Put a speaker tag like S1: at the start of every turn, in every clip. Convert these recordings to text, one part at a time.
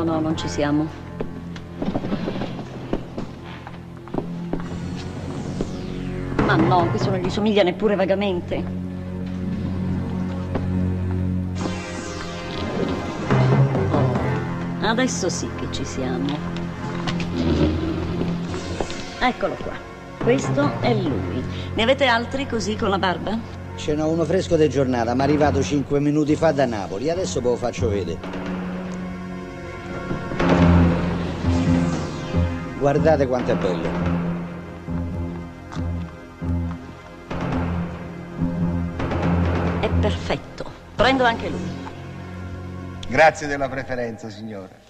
S1: No, non ci siamo. Ma no, questo non gli somiglia neppure vagamente. Oh, adesso sì che ci siamo. Eccolo qua. Questo è lui. Ne avete altri così con la barba?
S2: Ce n'ho uno fresco di giornata, ma è arrivato 5 minuti fa da Napoli. Adesso ve lo faccio vedere. Guardate quanto è bello.
S1: È perfetto. Prendo anche lui.
S3: Grazie della preferenza, signore.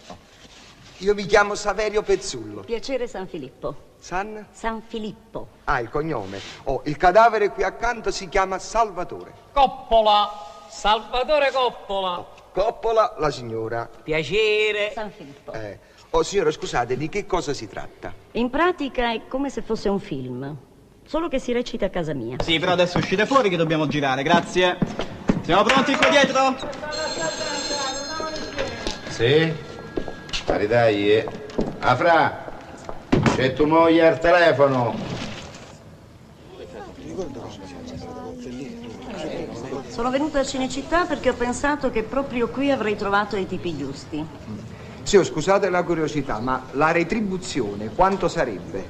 S3: Io mi chiamo Saverio Pezzullo.
S1: Piacere, San Filippo.
S3: San
S1: Filippo.
S3: Ah, il cognome. Oh, il cadavere qui accanto si chiama Salvatore.
S4: Coppola. Salvatore Coppola.
S3: Oh, Coppola, la signora.
S4: Piacere.
S1: San Filippo.
S3: Oh, signora, scusate, di che cosa si tratta?
S1: In pratica è come se fosse un film, solo che si recita a casa mia.
S5: Sì, però adesso uscite fuori che dobbiamo girare, grazie. Siamo pronti qua dietro?
S6: Sì? Dai, Afra, c'è tua moglie al telefono.
S1: Sono venuta a Cinecittà perché ho pensato che proprio qui avrei trovato i tipi giusti.
S3: Sì, scusate la curiosità, ma la retribuzione quanto sarebbe?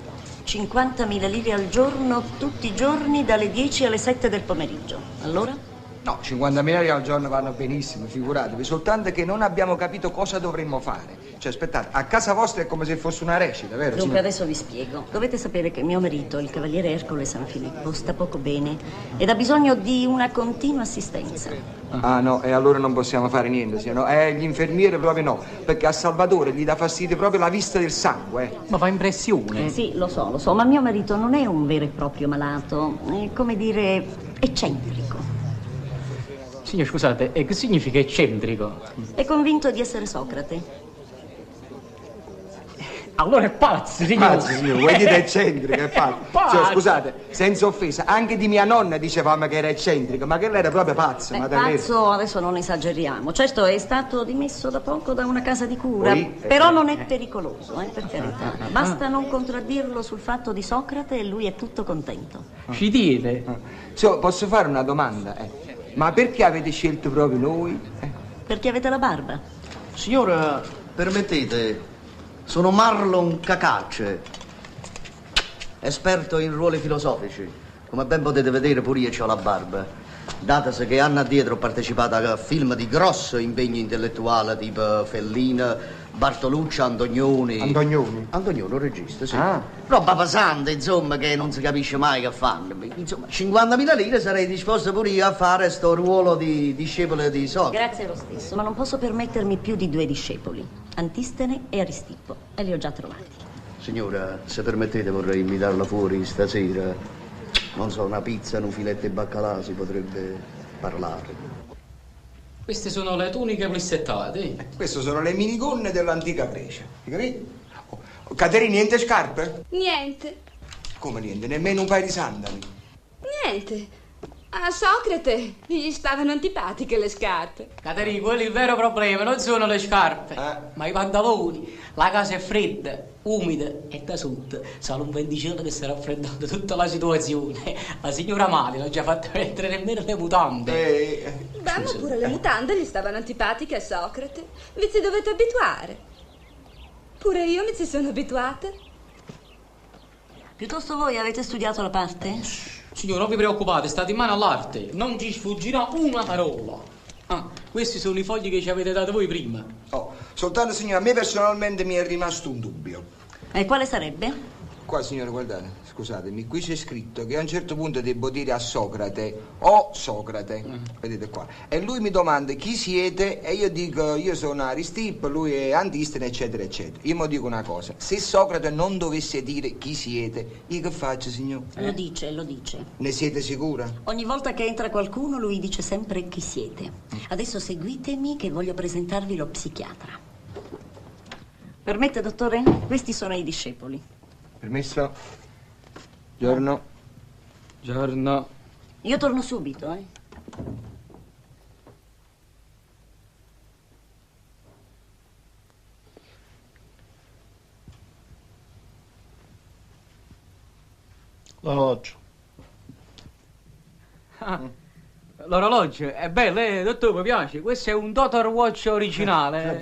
S1: 50.000 lire al giorno, tutti i giorni, dalle 10 alle 7 del pomeriggio. Allora?
S3: No, 50.000 lire al giorno vanno benissimo, figuratevi, soltanto che non abbiamo capito cosa dovremmo fare. Cioè, aspettate, a casa vostra è come se fosse una recita, vero?
S1: Dunque, adesso vi spiego. Dovete sapere che mio marito, il cavaliere Ercole San Filippo, sta poco bene ed ha bisogno di una continua assistenza.
S3: Ah no, e allora non possiamo fare niente, signor. Gli infermieri proprio no, perché a Salvatore gli dà fastidio proprio la vista del sangue.
S4: Ma fa impressione.
S1: Sì, lo so, ma mio marito non è un vero e proprio malato, è come dire eccentrico.
S4: Signor, scusate, e che significa eccentrico?
S1: È convinto di essere Socrate.
S4: Allora è pazzo, signor.
S3: Pazzo, signor, vuoi dire eccentrico, è pazzo. Cioè, scusate, senza offesa, anche di mia nonna dicevamo che era eccentrico, ma che lei era proprio pazzo. Ma
S1: Pazzo, adesso non esageriamo. Certo, è stato dimesso da poco da una casa di cura, però non è pericoloso, per carità. Basta non contraddirlo sul fatto di Socrate e lui è tutto contento.
S4: Ci dite?
S3: Cioè, posso fare una domanda? Ma perché avete scelto proprio noi?
S1: Perché avete la barba?
S7: Signora, permettete, sono Marlon Cacace, esperto in ruoli filosofici. Come ben potete vedere pure io ho la barba. Datasi che anni addietro ho partecipato a film di grosso impegno intellettuale tipo Fellini, Bartolucci, Antonioni.
S3: Antonioni?
S7: Antonioni, un regista, sì.
S3: Ah.
S7: Roba pesante, insomma, che non si capisce mai che fanno. Insomma, 50.000 lire sarei disposto pure io a fare sto ruolo di discepolo di Socrate.
S1: Grazie lo stesso, ma non posso permettermi più di 2 discepoli, Antistene e Aristippo, e li ho già trovati.
S7: Signora, se permettete vorrei invitarla fuori stasera. Non so, una pizza, un filetto di baccalà, si potrebbe parlare.
S4: Queste sono le tuniche plissettate.
S3: Queste sono le minigonne dell'antica Grecia. Hai capito? Oh, Caterina, niente scarpe?
S8: Niente.
S3: Come niente? Nemmeno un paio di sandali?
S8: Niente. A Socrate gli stavano antipatiche le scarpe.
S4: Caterina, quello è il vero problema, non sono le scarpe, ma i pantaloni. La casa è fredda, umida e da sud. Sale un venticello che si è raffreddato tutta la situazione. La signora Mali non ci ha fatto mettere nemmeno le mutande.
S8: Beh, ma pure le mutande gli stavano antipatiche a Socrate. Vi ci dovete abituare. Pure io mi ci sono abituata.
S1: Piuttosto voi avete studiato la parte?
S4: Signora, non vi preoccupate, state in mano all'arte. Non ci sfuggirà una parola. Questi sono i fogli che ci avete dato voi prima.
S3: Oh, soltanto signora, a me personalmente mi è rimasto un dubbio.
S1: E quale sarebbe?
S3: Qua, signora, guardate, scusatemi, qui c'è scritto che a un certo punto devo dire a Socrate, o Socrate, vedete qua. E lui mi domanda chi siete e io dico, io sono Aristippo, lui è Antistene, eccetera, eccetera. Io mi dico una cosa, se Socrate non dovesse dire chi siete, io che faccio, signor?
S1: Lo dice.
S3: Ne siete sicura?
S1: Ogni volta che entra qualcuno lui dice sempre chi siete. Adesso seguitemi che voglio presentarvi lo psichiatra. Permette, dottore? Questi sono i discepoli.
S3: Permesso? Giorno.
S4: Giorno.
S1: Io torno subito,
S2: L'orologio.
S4: L'orologio è bello, dottore, mi piace. Questo è un Total Watch originale.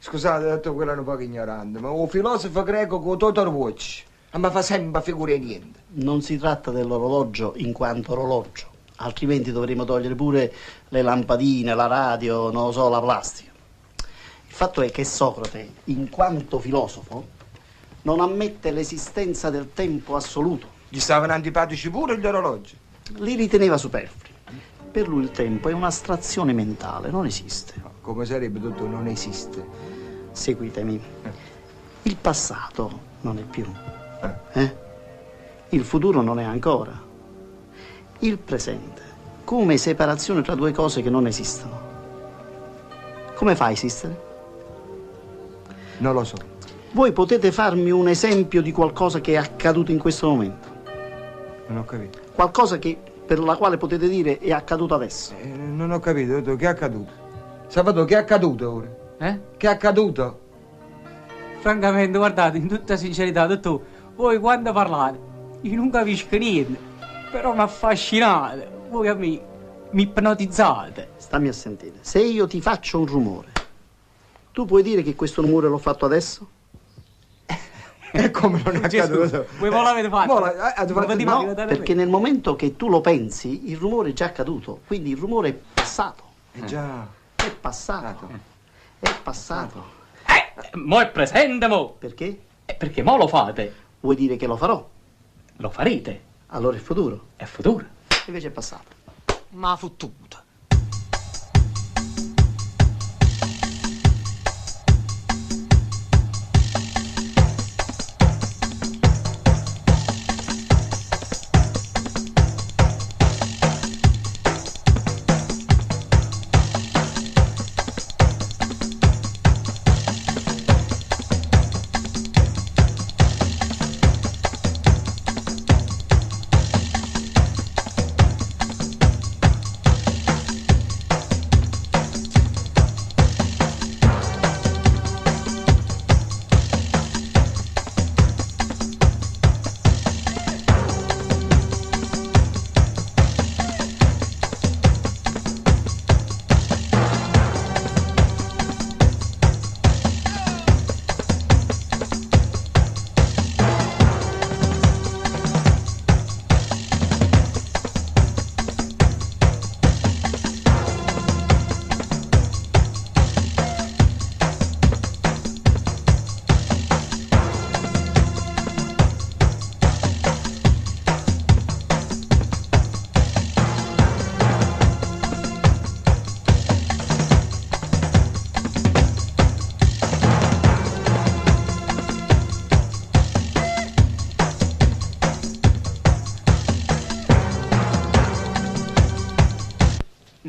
S3: Scusate, dottore, quello è un po' ignorante, ma un filosofo greco con Total Watch. Ma fa sempre figure niente.
S2: Non si tratta dell'orologio in quanto orologio, altrimenti dovremmo togliere pure le lampadine, la radio, non lo so, la plastica. Il fatto è che Socrate, in quanto filosofo, non ammette l'esistenza del tempo assoluto.
S3: Gli stavano antipatici pure gli orologi.
S2: Li riteneva superflui. Per lui il tempo è un'astrazione mentale, non esiste.
S3: Come sarebbe, dottore? Non esiste.
S2: Seguitemi. Il passato non è più. Il futuro non è ancora. Il presente, come separazione tra due cose che non esistono. Come fa a esistere?
S3: Non lo so.
S2: Voi potete farmi un esempio di qualcosa che è accaduto in questo momento?
S3: Non ho capito.
S2: Qualcosa per la quale potete dire è accaduto adesso?
S3: Non ho capito, dottore, che è accaduto? Salvatore, che è accaduto ora? Che è accaduto?
S4: Francamente, guardate, in tutta sincerità, dottore, voi quando parlate, io non capisco niente, però mi affascinate, voi a me mi ipnotizzate.
S2: Stammi a sentire, se io ti faccio un rumore, tu puoi dire che questo rumore l'ho fatto adesso?
S3: E come non è accaduto?
S4: Voi me l'avete fatto?
S2: No, perché nel momento che tu lo pensi, il rumore è già accaduto, quindi il rumore è passato.
S3: Già.
S2: È passato. È passato.
S4: Mo è presente, mo.
S2: Perché?
S4: Perché mo lo fate.
S2: Vuoi dire che lo farò?
S4: Lo farete.
S2: Allora è futuro.
S4: È futuro.
S2: Invece è passato.
S4: Ma fottuto.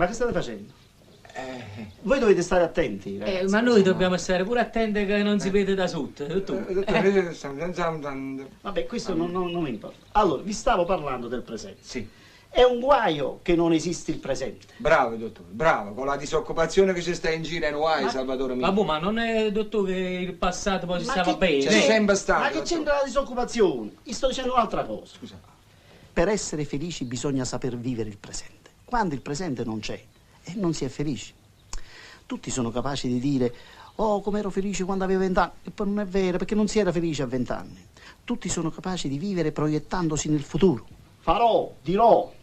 S2: che state facendo? Voi dovete stare attenti.
S4: Ma noi dobbiamo stare pure attenti che non si vede da sotto.
S2: Vabbè, questo non mi importa. Allora, vi stavo parlando del presente.
S3: Sì.
S2: È un guaio che non esiste il presente.
S3: Bravo, dottore, bravo. Con la disoccupazione che ci sta in giro è un guaio, Salvatore mio.
S4: Ma non è, dottore, che il passato poi si stava bene?
S3: C'è sempre stato.
S2: Ma che c'entra la disoccupazione? Io sto dicendo un'altra cosa.
S3: Scusa.
S2: Per essere felici bisogna saper vivere il presente. Quando il presente non c'è, non si è felici. Tutti sono capaci di dire: oh, come ero felice quando avevo 20 anni. E poi non è vero, perché non si era felice a 20 anni. Tutti sono capaci di vivere proiettandosi nel futuro. Farò, dirò.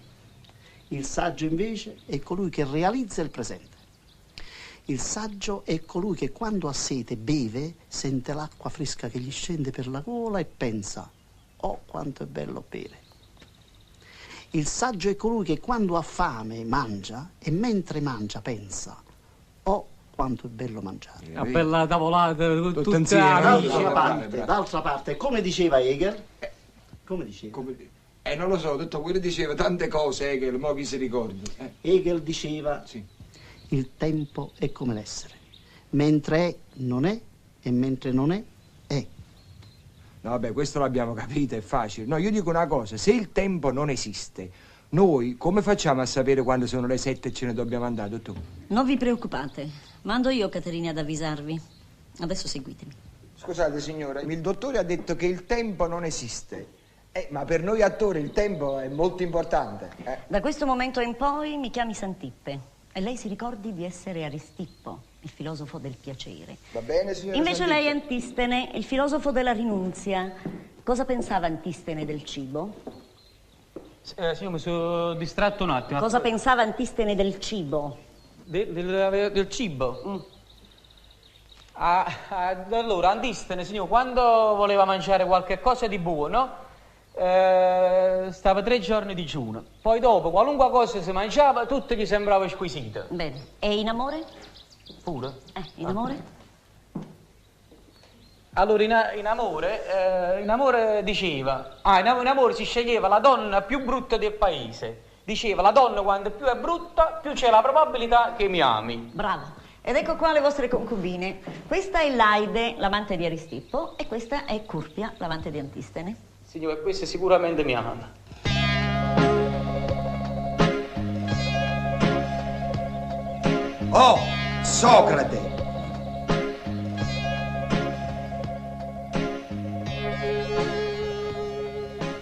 S2: Il saggio invece è colui che realizza il presente. Il saggio è colui che quando ha sete beve, sente l'acqua fresca che gli scende per la gola e pensa: oh, quanto è bello bere. Il saggio è colui che quando ha fame mangia e mentre mangia pensa: oh, quanto è bello mangiare.
S4: Una bella tavolata,
S3: Tutto
S4: tutta
S3: insieme.
S2: D'altra parte, come diceva Hegel, come diceva?
S3: Non lo so, tutto quello diceva tante cose, Hegel, mo chi si ricorda.
S2: Hegel diceva:
S3: Sì.
S2: il tempo è come l'essere, mentre è non è e mentre non è è.
S3: No, vabbè, questo l'abbiamo capito, è facile. No, io dico una cosa, se il tempo non esiste, noi come facciamo a sapere quando sono le 7 e ce ne dobbiamo andare, dottore?
S1: Non vi preoccupate, mando io Caterina ad avvisarvi. Adesso seguitemi.
S3: Scusate signora, il dottore ha detto che il tempo non esiste. Ma per noi attori il tempo è molto importante.
S1: Da questo momento in poi mi chiami Santippe e lei si ricordi di essere Aristippo, il filosofo del piacere.
S3: Va bene, signora?
S1: Invece
S3: Santippe.
S1: lei è Antistene, il filosofo della rinunzia. Cosa pensava Antistene del cibo?
S4: Signor, mi sono distratto un attimo.
S1: Cosa pensava Antistene del cibo?
S4: Del cibo? Allora, Antistene, signor, quando voleva mangiare qualche cosa di buono, stava 3 giorni di digiuno. Poi dopo, qualunque cosa si mangiava, tutto gli sembrava squisito.
S1: Bene. E in amore?
S4: Pure?
S1: In amore?
S4: Allora, in amore diceva... in amore si sceglieva la donna più brutta del paese. Diceva, la donna quando più è brutta, più c'è la probabilità che mi ami.
S1: Bravo. Ed ecco qua le vostre concubine. Questa è Laide, l'amante di Aristippo, e questa è Curpia, l'amante di Antistene.
S4: Signore, questa sicuramente mi ama.
S3: Oh, Socrate!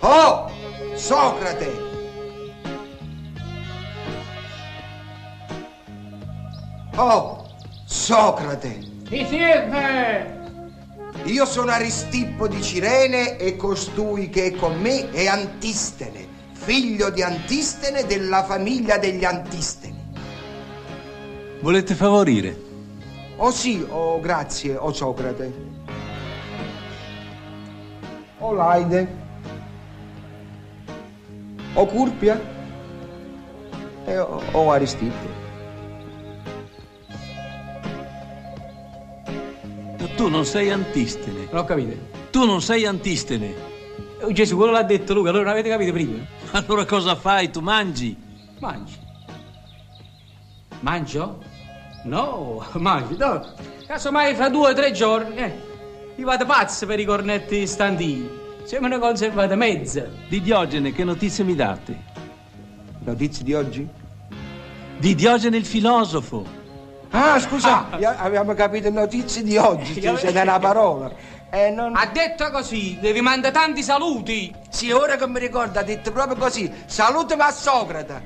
S3: Oh, Socrate! Oh, Socrate!
S4: Chi siete?
S3: Io sono Aristippo di Cirene e costui che è con me è Antistene, figlio di Antistene della famiglia degli Antisteni.
S9: Volete favorire?
S3: Oh sì, oh grazie, oh Socrate. Oh Laide. Oh Curpia. E oh Aristippo.
S9: Tu non sei Antistene.
S4: Non ho capito.
S9: Tu non sei Antistene.
S4: Oh, Gesù, quello l'ha detto Luca, allora non avete capito prima?
S9: Allora cosa fai? Tu mangi?
S4: Mangi. Mangio? No, mangi, no. Casomai fra 2 o 3 giorni, io vado pazzo per i cornetti stantini. Se me ne conservate mezza.
S9: Di Diogene, che notizie mi date?
S3: Notizie di oggi?
S9: Di Diogene il filosofo.
S3: Ah, scusa, abbiamo capito notizie di oggi, c'è una parola.
S4: Ha detto così, devi mandare tanti saluti.
S3: Sì, ora che mi ricordo, ha detto proprio così. Salutami a Socrate.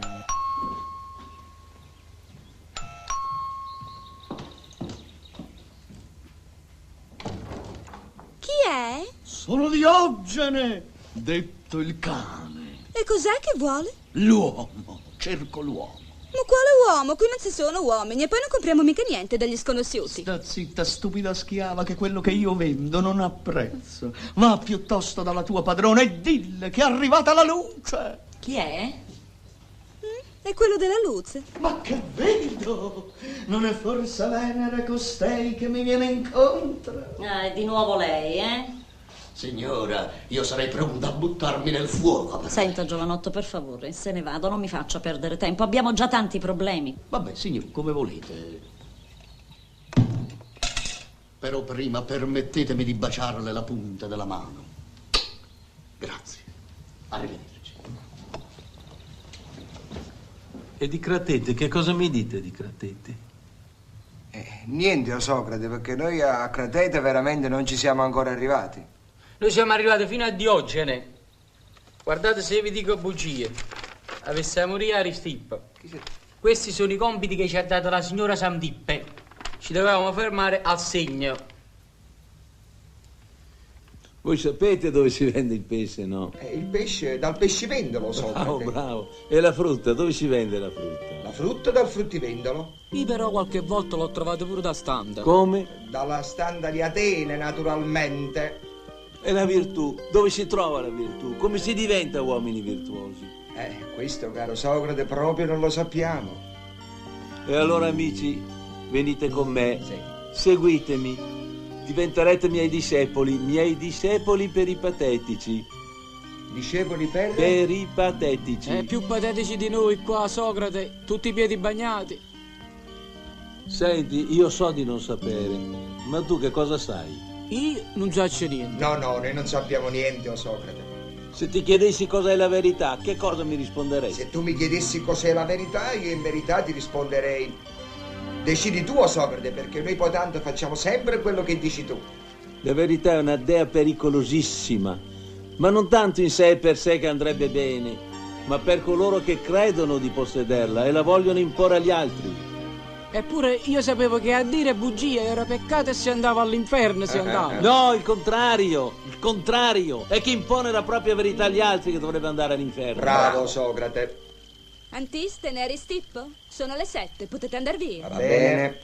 S8: Chi è?
S7: Sono Diogene, detto il cane.
S8: E cos'è che vuole?
S7: L'uomo, cerco l'uomo.
S8: Ma quale uomo? Qui non ci sono uomini e poi non compriamo mica niente dagli sconosciuti.
S7: Sta zitta, stupida schiava, che quello che io vendo non ha prezzo. Va piuttosto dalla tua padrona e dille che è arrivata la luce.
S1: Chi è?
S8: È quello della luce.
S7: Ma che vedo? Non è forse Venere costei che mi viene incontro?
S1: È di nuovo lei, eh?
S7: Signora, io sarei pronto a buttarmi nel fuoco.
S1: Senta, giovanotto, per favore, se ne vado, non mi faccia perdere tempo. Abbiamo già tanti problemi.
S7: Vabbè, signor, come volete. Però prima permettetemi di baciarle la punta della mano. Grazie. Arrivederci.
S9: E di Cratete, che cosa mi dite di Cratete?
S3: Niente, o Socrate, perché noi a Cratete veramente non ci siamo ancora arrivati.
S4: Noi siamo arrivati fino a Diogene. Guardate se vi dico bugie. Avesse a morire Aristippo. Questi sono i compiti che ci ha dato la signora Santippe. Ci dovevamo fermare al segno.
S9: Voi sapete dove si vende il pesce, no?
S3: Il pesce dal pescivendolo, Socrate.
S9: Bravo, bravo. E la frutta, dove si vende la frutta?
S3: La frutta dal fruttivendolo.
S4: Io però qualche volta l'ho trovato pure da standa.
S9: Come?
S3: Dalla standa di Atene, naturalmente.
S9: E la virtù? Dove si trova la virtù? Come si diventa uomini virtuosi?
S3: Questo, caro Socrate, proprio non lo sappiamo.
S9: E allora, amici, venite con me.
S3: Sì.
S9: Seguitemi. Diventerete miei discepoli peripatetici.
S3: Discepoli per?
S9: Peripatetici.
S4: Più patetici di noi qua, Socrate, tutti i piedi bagnati.
S9: Senti, io so di non sapere, ma tu che cosa sai?
S4: Io non so niente.
S3: No, noi non sappiamo niente, o Socrate.
S9: Se ti chiedessi cos'è la verità, che cosa mi risponderesti?
S3: Se tu mi chiedessi cos'è la verità, io in verità ti risponderei: decidi tu, o Socrate, perché noi poi tanto facciamo sempre quello che dici tu.
S9: La verità è una dea pericolosissima, ma non tanto in sé e per sé che andrebbe bene, ma per coloro che credono di possederla e la vogliono imporre agli altri.
S4: Eppure io sapevo che a dire bugie era peccato e si andava all'inferno, si andava.
S9: No, il contrario, è chi impone la propria verità agli altri che dovrebbe andare all'inferno.
S3: Bravo, Socrate.
S8: Antistene, Aristippo? Sono le 7, potete andare via.
S3: Va bene.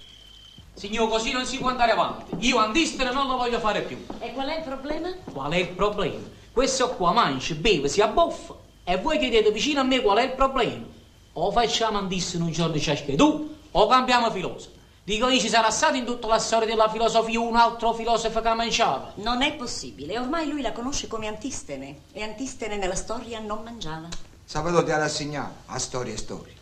S4: Signor, così non si può andare avanti. Io Antistene non lo voglio fare più.
S1: E qual è il problema?
S4: Qual è il problema? Questo qua mangia, beve, si abboffa. E voi chiedete vicino a me qual è il problema? O facciamo Antistene un giorno ciaschedu, o cambiamo filosofo. Dico io, ci sarà stato in tutta la storia della filosofia un altro filosofo che la mangiava?
S1: Non è possibile, ormai lui la conosce come Antistene. E Antistene nella storia non mangiava.
S3: Sabato ti ha rassegnato a storia e storia.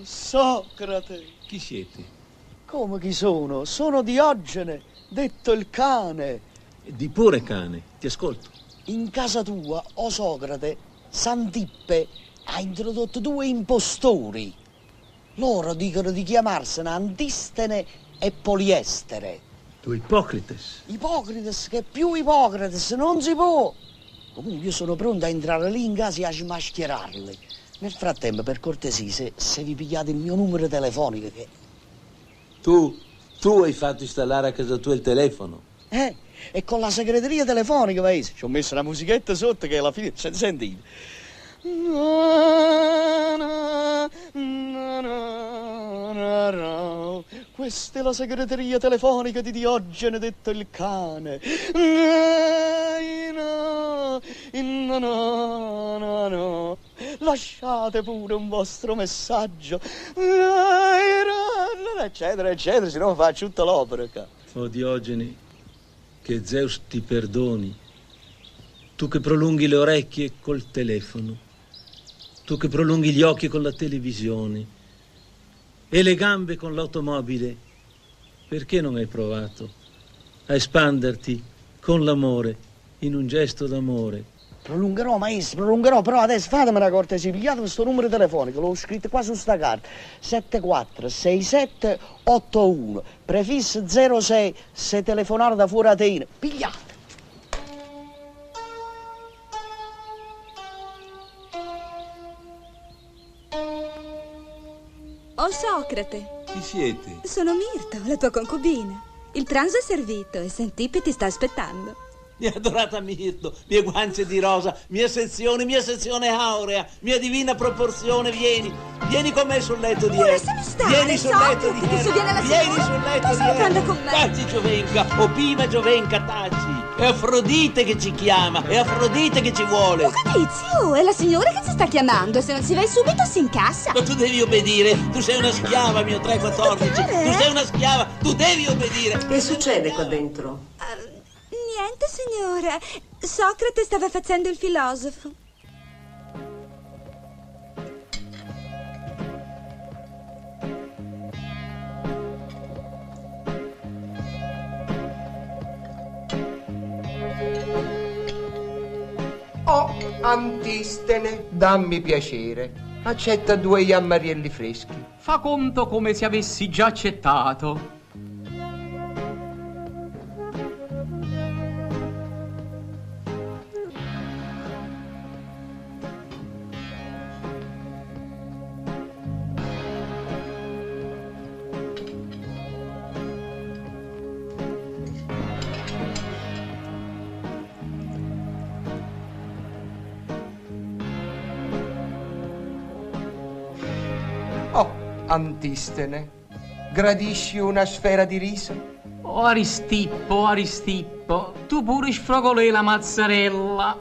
S2: Socrate.
S9: Chi siete?
S2: Come chi sono? Sono Diogene, detto il cane.
S9: Di pure cane, ti ascolto.
S2: In casa tua, o Socrate, Santippe ha introdotto 2 impostori. Loro dicono di chiamarsene Antistene e Poliestere.
S9: Tu Ipocrites.
S2: Ipocrites, che più Ipocrites non si può. Comunque io sono pronto a entrare lì in casa e a smascherarli. Nel frattempo, per cortesia, se vi pigliate il mio numero telefonico che...
S9: Tu hai fatto installare a casa tua il telefono.
S2: E con la segreteria telefonica, paese. Ci ho messo una musichetta sotto che alla fine... Sentite. Questa è la segreteria telefonica di Diogene, detto il cane. Lasciate pure un vostro messaggio, eccetera, eccetera, se no faccio tutta l'opera.
S9: Oh Diogene, che Zeus ti perdoni. Tu che prolunghi le orecchie col telefono, tu che prolunghi gli occhi con la televisione e le gambe con l'automobile, perché non hai provato a espanderti con l'amore in un gesto d'amore?
S2: Prolungherò, maestro, prolungherò, però adesso fatemi una cortesia, pigliate questo numero telefonico, l'ho scritto qua su sta carta, 746781, prefisso 06, se telefonare da fuori Atene, pigliate.
S8: Oh, Socrate.
S9: Chi siete?
S8: Sono Mirto, la tua concubina. Il pranzo è servito e Sentipe ti sta aspettando.
S9: Mia adorata Mirto, mie guance di rosa, mia sezione aurea, mia divina proporzione, vieni con me sul letto di Ero. Vieni sul letto di Ero. Vieni sul letto di Ero. Taci Giovenca, o prima Giovenca, taci. È Afrodite che ci chiama, è Afrodite che ci vuole.
S8: Tizio, è la signora che ci sta chiamando e se non si vai subito si incassa.
S9: Ma tu devi obbedire, tu sei una schiava, mio 314. Tu sei una schiava, tu devi obbedire.
S1: Che succede qua dentro?
S8: Niente, signora. Socrate stava facendo il filosofo.
S3: Oh, Antistene, dammi piacere. Accetta 2 iammarielli freschi.
S4: Fa conto come se avessi già accettato.
S3: Oh, Antistene, gradisci una sfera di riso?
S4: Oh, Aristippo, tu pure sfrogolei la mozzarella.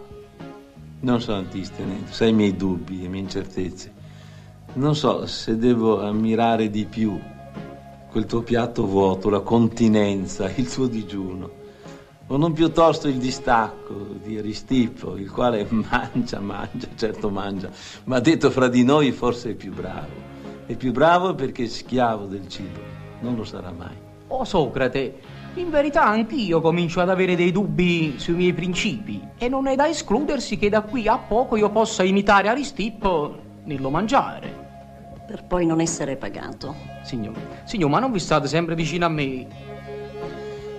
S9: Non so, Antistene, tu sai i miei dubbi, le mie incertezze. Non so se devo ammirare di più quel tuo piatto vuoto, la continenza, il tuo digiuno, o non piuttosto il distacco di Aristippo, il quale certo mangia, ma detto fra di noi forse è più bravo. È più bravo perché è schiavo del cibo, non lo sarà mai.
S4: Oh, Socrate, in verità anch'io comincio ad avere dei dubbi sui miei principi e non è da escludersi che da qui a poco io possa imitare Aristippo nello mangiare.
S1: Per poi non essere pagato.
S4: Signor, ma non vi state sempre vicino a me?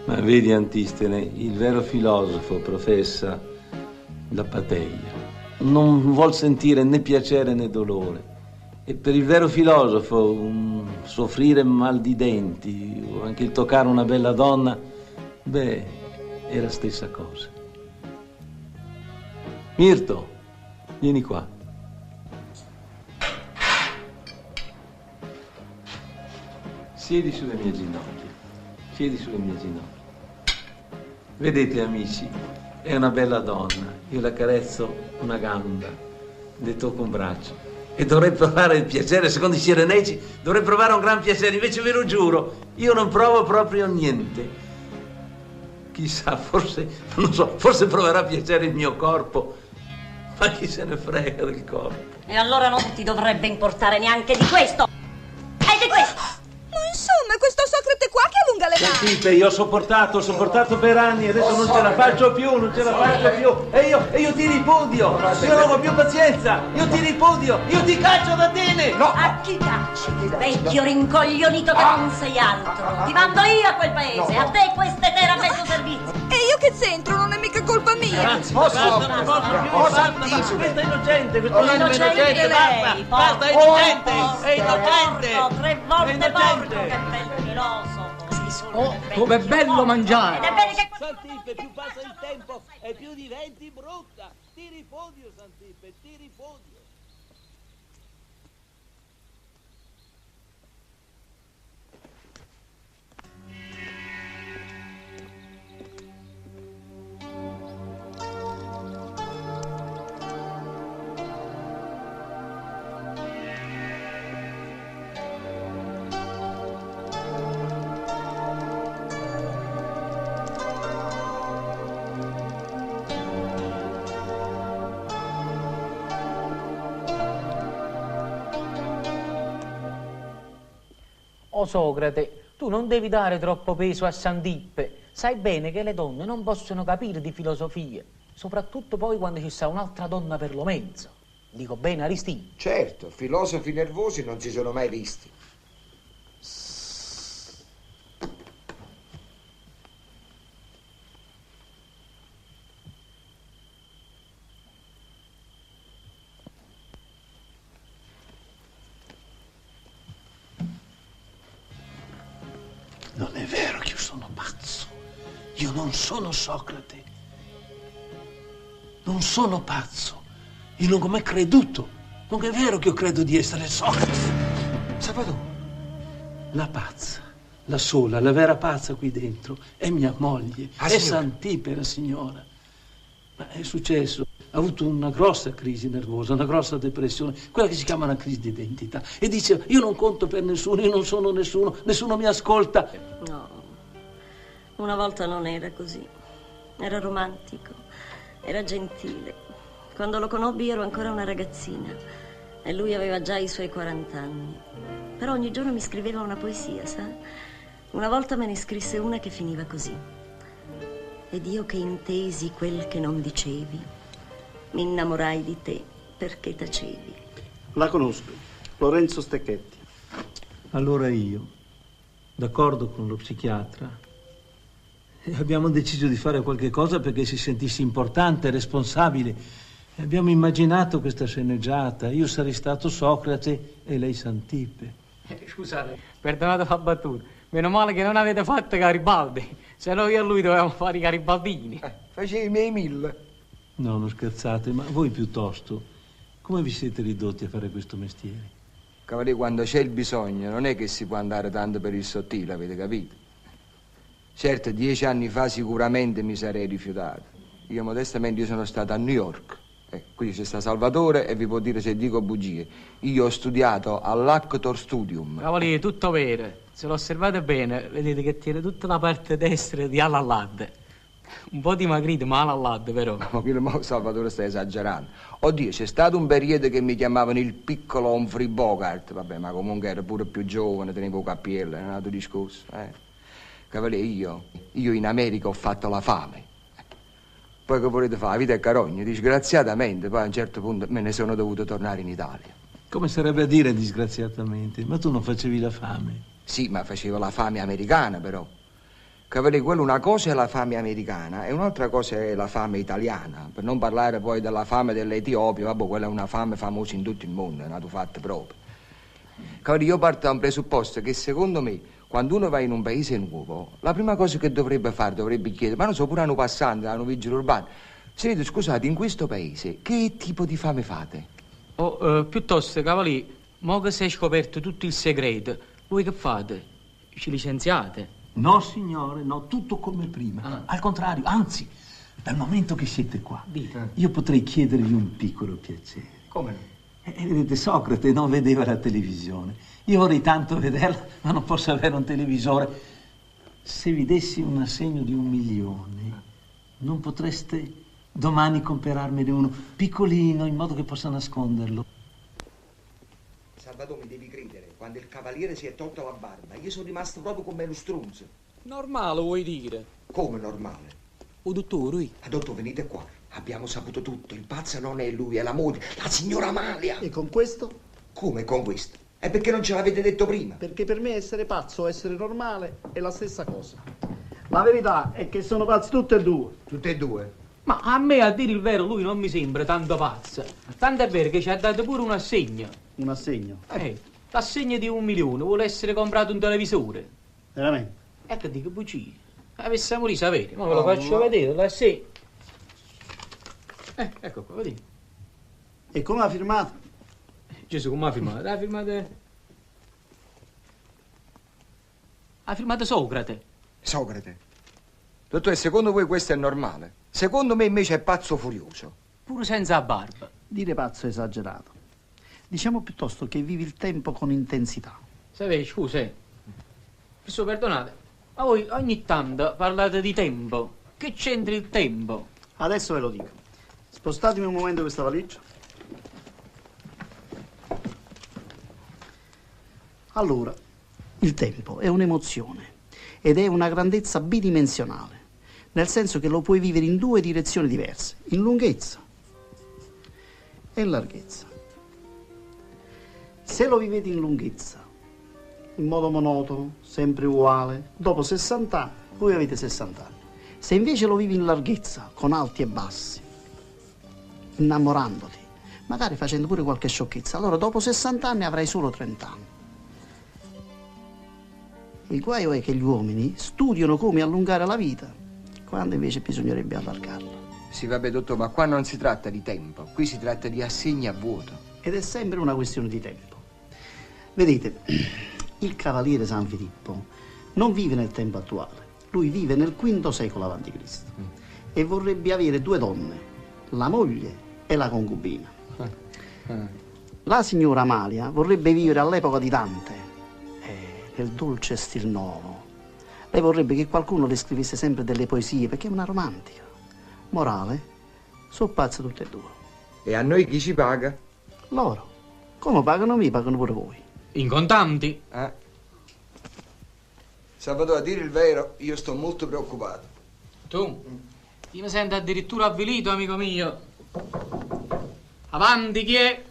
S9: Ma vedi, Antistene, il vero filosofo professa l'apateia. Non vuol sentire né piacere né dolore. E per il vero filosofo un soffrire mal di denti o anche il toccare una bella donna, beh, è la stessa cosa. Mirto, vieni qua. Siedi sulle mie ginocchia. Vedete, amici, è una bella donna. Io la carezzo una gamba, le tocco un braccio. E dovrei provare il piacere, secondo i Cireneci, dovrei provare un gran piacere, invece ve lo giuro, io non provo proprio niente. Chissà, forse, non so, forse proverà piacere il mio corpo, ma chi se ne frega del corpo.
S1: E allora non ti dovrebbe importare neanche di questo. E di questo.
S8: Ma insomma, questo Socrate qua che allunga le mani.
S9: Sentite, io ho sopportato per anni, adesso non ce la faccio più. E io ti ripudio, io non ho più pazienza, io ti ripudio, io ti caccio da Atene.
S1: No. A chi cacci, vecchio rincoglionito che non sei altro? Ti mando io a quel paese, a te queste terre a mezzo servizio.
S8: E io che c'entro, non è mica colpa mia.
S9: Basta, questa è innocente, basta, è innocente.
S1: 3 volte porco, che bel filosofo.
S4: Oh, com'è bello mangiare.
S9: Santippe, più passa il tempo e più diventi brutta. Ti ripudio, Santippe, ti ripudio.
S4: Oh, Socrate, tu non devi dare troppo peso a Santippe. Sai bene che le donne non possono capire di filosofia, soprattutto poi quando ci sta un'altra donna per lo mezzo. Dico bene, Aristide?
S3: Certo, filosofi nervosi non si sono mai visti.
S9: Io non sono Socrate. Non sono pazzo. Io non ho mai creduto. Non è vero che io credo di essere Socrate. Salvatore, la pazza, la sola, la vera pazza qui dentro è mia moglie, è Santipera, signora. Ma è successo, ha avuto una grossa crisi nervosa, una grossa depressione, quella che si chiama una crisi di identità. E dice, io non conto per nessuno, io non sono nessuno, nessuno mi ascolta.
S1: No, una volta non era così. Era romantico, era gentile. Quando lo conobbi ero ancora una ragazzina e lui aveva già i suoi 40 anni. Però ogni giorno mi scriveva una poesia, sa? Una volta me ne scrisse una che finiva così. Ed io che intesi quel che non dicevi, mi innamorai di te perché tacevi.
S2: La conosco, Lorenzo Stecchetti.
S9: Allora io, d'accordo con lo psichiatra, abbiamo deciso di fare qualche cosa perché si sentisse importante, responsabile. Abbiamo immaginato questa sceneggiata. Io sarei stato Socrate e lei Santipe.
S4: Scusate, perdonate la battuta. Meno male che non avete fatto Garibaldi. Se no io e lui dovevamo fare i garibaldini.
S3: Facevi i miei 1000.
S9: No, non scherzate, ma voi piuttosto, come vi siete ridotti a fare questo mestiere?
S3: Cavaliere, quando c'è il bisogno non è che si può andare tanto per il sottile, avete capito? Certo, 10 anni fa sicuramente mi sarei rifiutato. Io modestamente sono stato a New York. Qui c'è sta Salvatore e vi può dire se dico bugie. Io ho studiato all'Actor Studium.
S4: Cavaliere, tutto vero. Se lo osservate bene, vedete che tiene tutta la parte destra di Al-Allad. Un po' dimagrito, ma Al-Allad, però.
S3: Ma quello Salvatore sta esagerando. Oddio, c'è stato un periodo che mi chiamavano il piccolo Humphrey Bogart. Vabbè, ma comunque ero pure più giovane, tenevo cappiello, è un altro discorso. Cavaliere, io in America ho fatto la fame. Poi che volete fare? La vita è carogna, disgraziatamente. Poi a un certo punto me ne sono dovuto tornare in Italia.
S9: Come sarebbe a dire disgraziatamente? Ma tu non facevi la fame?
S3: Sì, ma facevo la fame americana, però. Cavaliere, quello una cosa è la fame americana e un'altra cosa è la fame italiana. Per non parlare poi della fame dell'Etiopia, vabbè, quella è una fame famosa in tutto il mondo, è nato fatto proprio. Cavaliere, io parto da un presupposto che secondo me, quando uno va in un paese nuovo, la prima cosa che dovrebbe fare, dovrebbe chiedere, ma non so, pure a un passante, a un vigile urbano, sentite, scusate, in questo paese che tipo di fame fate?
S4: Piuttosto, Cavaliere, mo che si è scoperto tutto il segreto, voi che fate? Ci licenziate?
S9: No, signore, no, tutto come prima. Al contrario, anzi, dal momento che siete qua, io potrei chiedervi un piccolo piacere.
S3: Come no?
S9: Vedete, Socrate non vedeva la televisione. Io vorrei tanto vederla, ma non posso avere un televisore. Se vi dessi un assegno di 1 milione, non potreste domani comprarmene uno piccolino, in modo che possa nasconderlo?
S3: Salvatore, mi devi credere, quando il cavaliere si è tolto la barba, io sono rimasto proprio come lo strunzo.
S4: Normale, vuoi dire?
S3: Come normale?
S4: O dottore?
S3: Dottore, venite qua. Abbiamo saputo tutto. Il pazzo non è lui, è la moglie, la signora Amalia.
S2: E con questo?
S3: Come con questo? È perché non ce l'avete detto prima?
S2: Perché per me essere pazzo o essere normale è la stessa cosa. La verità è che sono pazzi tutti e due.
S3: Tutte e due?
S4: Ma a me, a dire il vero, lui non mi sembra tanto pazzo. Tanto è vero che ci ha dato pure un assegno.
S2: Un assegno?
S4: L'assegno di 1 milione. Vuole essere comprato un televisore.
S2: Veramente?
S4: Ecco, dico bugie. Avessimo di sapere. Ma ve lo faccio vedere, l'assegno. Ecco qua, vedi.
S2: E come ha firmato?
S4: Gesù, come ha firmato? Ha firmato Socrate.
S3: Socrate? Dottore, secondo voi questo è normale? Secondo me invece è pazzo furioso.
S4: Pure senza barba.
S2: Dire pazzo è esagerato. Diciamo piuttosto che vivi il tempo con intensità.
S4: Sapete, scusa, Questo perdonate, ma voi ogni tanto parlate di tempo. Che c'entra il tempo?
S2: Adesso ve lo dico. Spostatemi un momento questa valigia. Allora, il tempo è un'emozione ed è una grandezza bidimensionale, nel senso che lo puoi vivere in 2 direzioni diverse, in lunghezza e in larghezza. Se lo vivete in lunghezza, in modo monotono, sempre uguale, dopo 60 anni, voi avete 60 anni. Se invece lo vivi in larghezza, con alti e bassi, innamorandoti, magari facendo pure qualche sciocchezza, allora dopo 60 anni avrai solo 30 anni. Il guaio è che gli uomini studiano come allungare la vita quando invece bisognerebbe allargarlo.
S3: Sì, vabbè, dottore, ma qua non si tratta di tempo, qui si tratta di assegni a vuoto.
S2: Ed è sempre una questione di tempo. Vedete, il cavaliere San Filippo non vive nel tempo attuale, lui vive nel V secolo a.C. E vorrebbe avere 2 donne, la moglie e la concubina. La signora Amalia vorrebbe vivere all'epoca di Dante, nel dolce stil nuovo. Lei vorrebbe che qualcuno le scrivesse sempre delle poesie, perché è una romantica. Morale, sono pazze tutte e 2.
S3: E a noi chi ci paga?
S2: Loro. Come pagano me, pagano pure voi.
S4: In contanti?
S3: Salvatore, a dire il vero, io sto molto preoccupato.
S4: Tu? Io mi sento addirittura avvilito, amico mio. Avanti, chi è?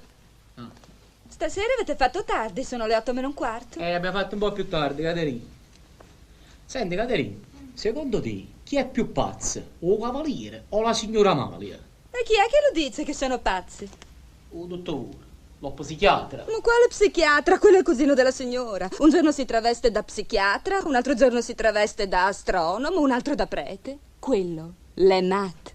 S8: Stasera avete fatto tardi, sono le 8:45.
S4: Abbiamo fatto un po' più tardi, Caterina. Senti, Caterina, secondo te chi è più pazzo? O cavaliere o la signora Amalia?
S8: E chi è che lo dice che sono pazzi?
S4: O dottore, lo psichiatra.
S8: Ma quale psichiatra? Quello è il cugino della signora. Un giorno si traveste da psichiatra, un altro giorno si traveste da astronomo, un altro da prete. Quello, l'è mat.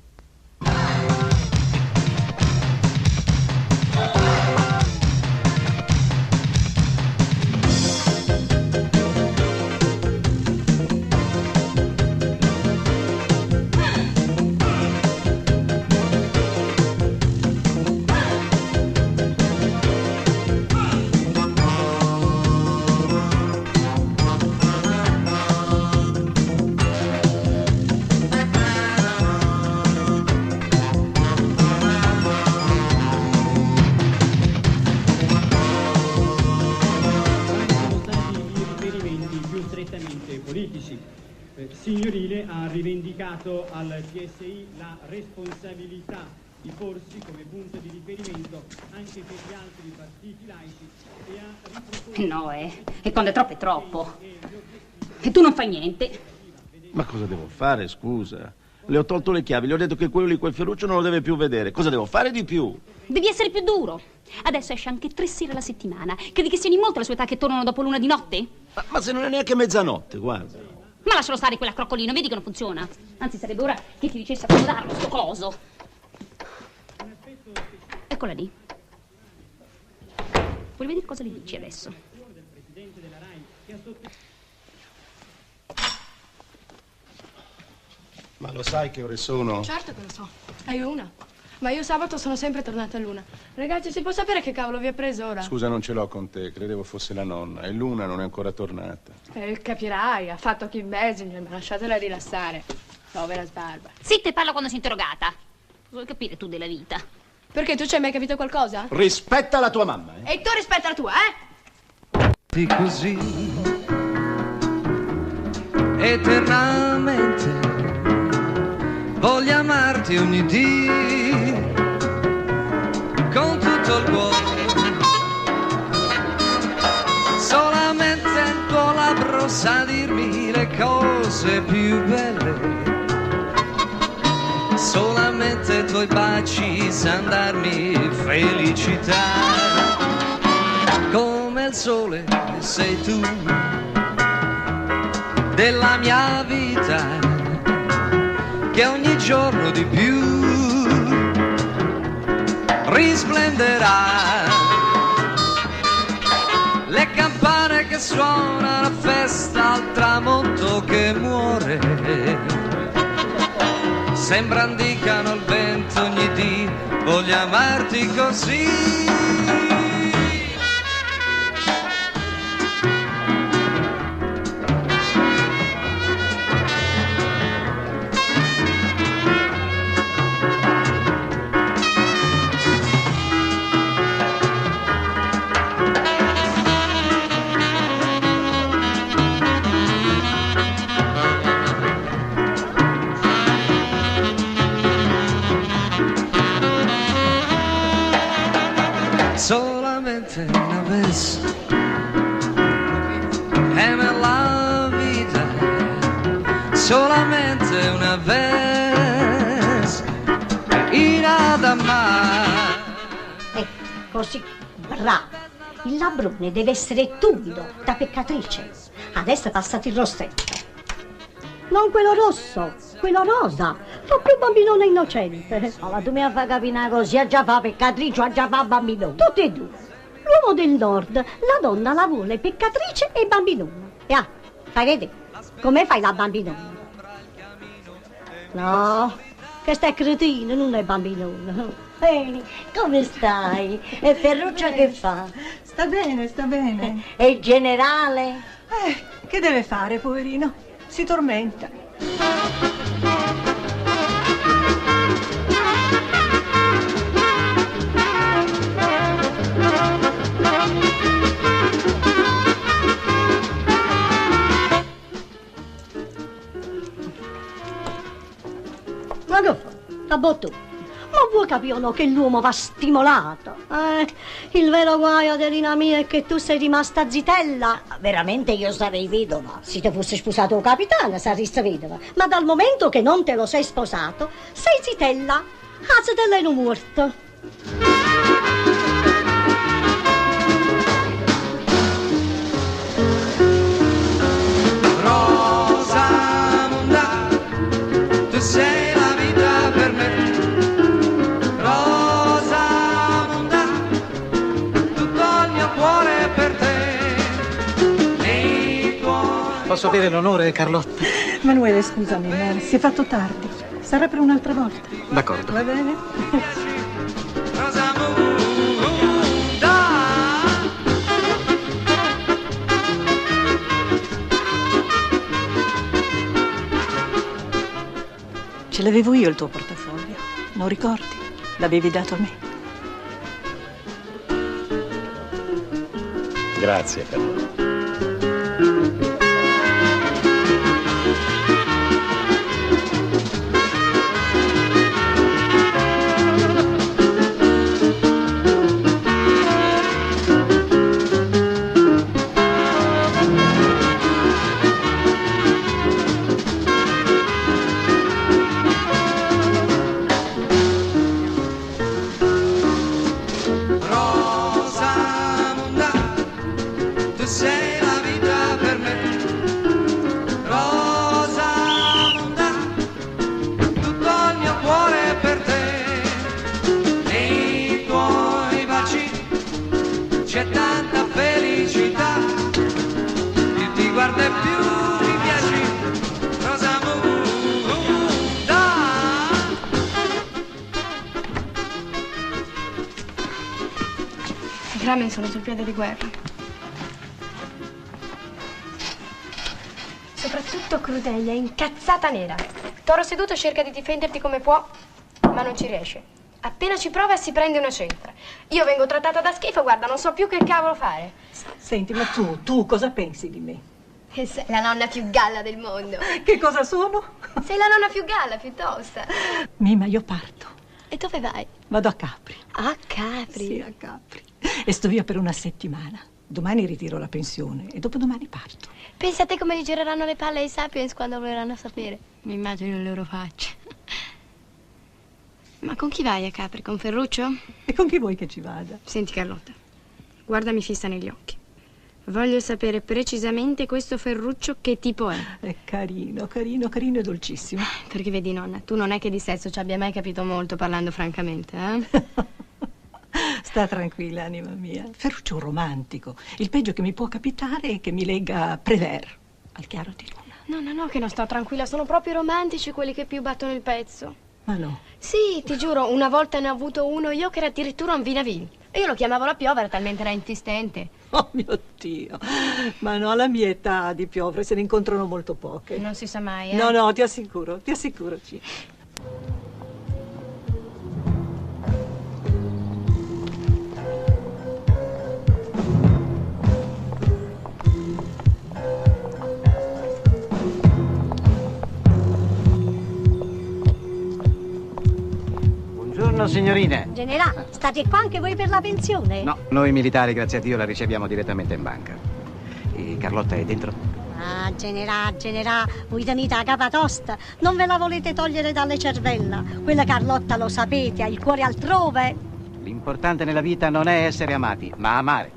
S10: Signorile ha rivendicato al TSI la responsabilità di porsi come punto di riferimento anche per gli altri partiti laici e ha riproposto...
S11: No, e quando è troppo è troppo. E tu non fai niente.
S9: Ma cosa devo fare, scusa? Le ho tolto le chiavi, le ho detto che quello di quel Ferruccio non lo deve più vedere. Cosa devo fare di più?
S11: Devi essere più duro. Adesso esce anche 3 sere alla settimana. Credi che siano in molte le sue età che tornano dopo l'1 di notte?
S9: Ma se non è neanche mezzanotte, guarda.
S11: Ma lascialo stare quella croccolino, vedi che non funziona. Anzi, sarebbe ora che ti dicesse accomodarlo, sto coso. Eccola lì. Vuoi vedere cosa gli dici adesso?
S6: Ma lo sai che ore sono?
S12: Certo che lo so. È 1. Ma io sabato sono sempre tornata all'1. Ragazzi, si può sapere che cavolo vi ha preso ora?
S6: Scusa, non ce l'ho con te, credevo fosse la nonna. E l'una non è ancora tornata.
S12: Capirai, ha fatto Kim Basinger, ma lasciatela rilassare. Povera sbarba.
S11: Zitta e parla quando sei interrogata. Cosa vuoi capire tu della vita?
S12: Perché tu ci hai mai capito qualcosa?
S6: Rispetta la tua mamma,
S12: E tu rispetta la tua, eh?
S13: Così eternamente voglio amarti ogni dì con tutto il cuore, solamente il tuo labbro sa dirmi le cose più belle, solamente i tuoi baci san darmi felicità, come il sole sei tu della mia vita, che ogni giorno di più risplenderà. Le campane che suonano a festa al tramonto che muore, sembran dicano al vento ogni dì voglio amarti così. Solamente una vez è nella vita, solamente una vez in Adama.
S14: Così, bravo. Il labbrone deve essere tupido, da peccatrice. Adesso è passato il rossetto. Non quello rosso, quello rosa. Fa più bambinone innocente.
S15: Allora tu mi fai capire una cosa, già fa peccatrice o già fa bambino?
S14: Tutti e due. L'uomo del nord, la donna la vuole peccatrice e bambinona. E fai vedere, come fai la bambinona? No, che stai cretino, non è bambinona.
S15: Bene, come stai? E Ferruccio che fa?
S16: Sta bene, sta bene.
S15: E il generale?
S16: Che deve fare, poverino? Si tormenta.
S14: Ma che fa? A botto. Ma vuoi capire o no che l'uomo va stimolato? Il vero guaio, Adelina mia, è che tu sei rimasta zitella.
S15: Veramente io sarei vedova.
S14: Se ti fosse sposato un capitano saresti vedova. Ma dal momento che non te lo sei sposato, sei zitella. Ah, zitella è un morto.
S13: Rosamunda, tu sei la vita per me. Rosamunda, tutto il mio cuore è per te. Nei tuoi...
S5: Posso avere l'onore, Carlotta?
S16: Manuele, scusami, ma si è fatto tardi. Sarà per un'altra volta.
S5: D'accordo.
S16: Va bene? Ce l'avevo io il tuo portafoglio, non ricordi? L'avevi dato a me.
S6: Grazie, Carlotta.
S13: Rosamunda, tu sei la vita per me. Rosamunda, tutto il mio cuore è per te. Nei tuoi baci c'è tanta felicità. Più ti guardo e più mi piaci. Rosamunda.
S12: I Kramen sono sul piede di guerra. Soprattutto Crudelia è incazzata nera. Toro seduto cerca di difenderti come può, ma non ci riesce. Appena ci prova si prende una centra. Io vengo trattata da schifo, guarda, non so più che cavolo fare.
S16: Senti, ma tu cosa pensi di me?
S12: Che sei la nonna più galla del mondo.
S16: Che cosa sono?
S12: Sei la nonna più galla, piuttosto.
S16: Mima, io parto.
S12: E dove vai?
S16: Vado a Capri.
S12: A Capri?
S16: Sì, a Capri. E sto via per una settimana. Domani ritiro la pensione e dopodomani parto.
S12: Pensa a te come gli gireranno le palle ai Sapiens quando vorranno sapere. Mi immagino le loro facce. Ma con chi vai a Capri? Con Ferruccio?
S16: E con chi vuoi che ci vada?
S12: Senti Carlotta, guardami fissa negli occhi. Voglio sapere precisamente questo Ferruccio che tipo è.
S16: È carino, carino, carino e dolcissimo.
S12: Perché vedi nonna, tu non è che di sesso ci abbia mai capito molto parlando francamente, eh?
S16: Sta tranquilla, anima mia. Ferruccio è un romantico. Il peggio che mi può capitare è che mi legga a Prévert, al chiaro di luna.
S12: No, che non sto tranquilla. Sono proprio romantici quelli che più battono il pezzo.
S16: Ma no.
S12: Sì, ti giuro, una volta ne ho avuto uno io che era addirittura un vinavin. E io lo chiamavo la piovra, talmente era insistente.
S16: Oh mio Dio. Ma no, alla mia età di piovre se ne incontrano molto poche.
S12: Non si sa mai, eh?
S16: No, ti assicuro, sì.
S5: Buongiorno signorine.
S14: Generale, state qua anche voi per la pensione?
S5: No, noi militari, grazie a Dio, la riceviamo direttamente in banca. E Carlotta è dentro?
S14: Ah, generà, voi tenete la capa tosta. Non ve la volete togliere dalle cervella. Quella Carlotta, lo sapete, ha il cuore altrove.
S5: L'importante nella vita non è essere amati, ma amare.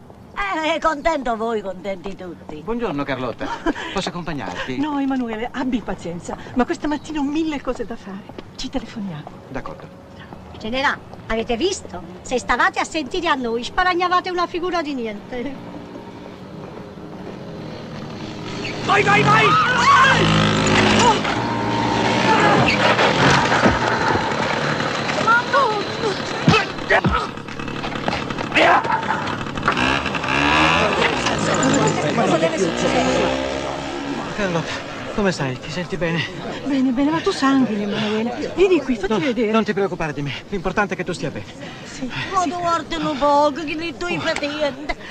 S15: Contento voi, contenti tutti.
S17: Buongiorno Carlotta, posso accompagnarti?
S16: No, Emanuele, abbi pazienza, ma questa mattina ho 1000 cose da fare. Ci telefoniamo.
S17: D'accordo.
S14: Generale, avete visto? Se stavate a sentire a noi, sparagnavate una figura di niente.
S10: Vai, vai, vai!
S16: Cosa deve succedere?
S17: Carlotta, come stai? Ti senti bene?
S16: Bene, bene, ma tu sanguini, Emanuele. Vieni qui, fatti vedere.
S17: Non ti preoccupare di me, l'importante è che tu stia bene.
S16: Sì.
S15: Ma tu guardano poco, che li tuoi fratelli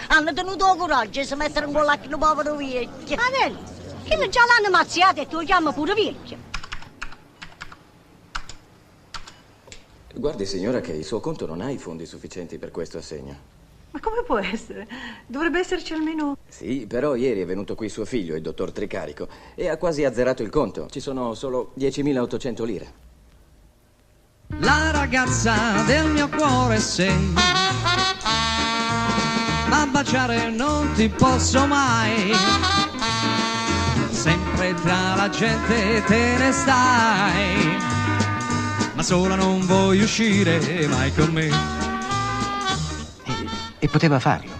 S15: hanno tenuto coraggio di si mettere in quella che povero vecchio.
S14: Adele, che già l'hanno mazziato e tu lo chiami pure vecchio.
S18: Guardi signora che il suo conto non ha i fondi sufficienti per questo assegno.
S16: Ma come può essere? Dovrebbe esserci almeno...
S18: Sì, però ieri è venuto qui suo figlio, il dottor Tricarico, e ha quasi azzerato il conto. Ci sono solo 10.800 lire.
S13: La ragazza del mio cuore sei, ma baciare non ti posso mai. Sempre tra la gente te ne stai, ma sola non vuoi uscire mai con me.
S17: E poteva farlo.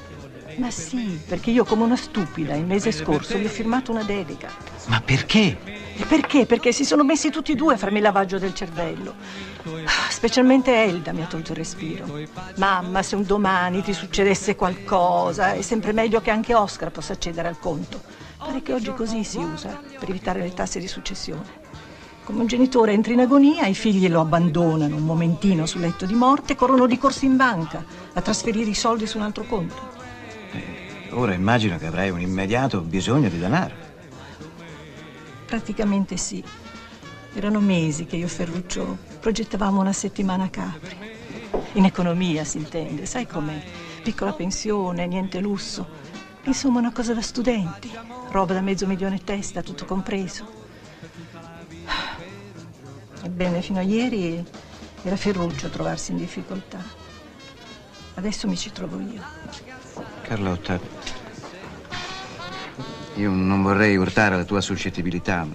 S16: Ma sì, perché io come una stupida il mese scorso gli ho firmato una dedica.
S17: Ma perché?
S16: E perché? Perché si sono messi tutti e due a farmi il lavaggio del cervello. Specialmente Elda mi ha tolto il respiro. Mamma, se un domani ti succedesse qualcosa, è sempre meglio che anche Oscar possa accedere al conto. Pare che oggi così si usa, per evitare le tasse di successione. Come un genitore entra in agonia, i figli lo abbandonano un momentino sul letto di morte e corrono di corsa in banca a trasferire i soldi su un altro conto.
S17: Ora immagino che avrai un immediato bisogno di denaro.
S16: Praticamente sì. Erano mesi che io e Ferruccio progettavamo una settimana a Capri. In economia si intende, sai com'è? Piccola pensione, niente lusso. Insomma una cosa da studenti, roba da $500,000 testa, tutto compreso. Ebbene, fino a ieri era Ferruccio a trovarsi in difficoltà. Adesso mi ci trovo io.
S17: Carlotta, io non vorrei urtare la tua suscettibilità,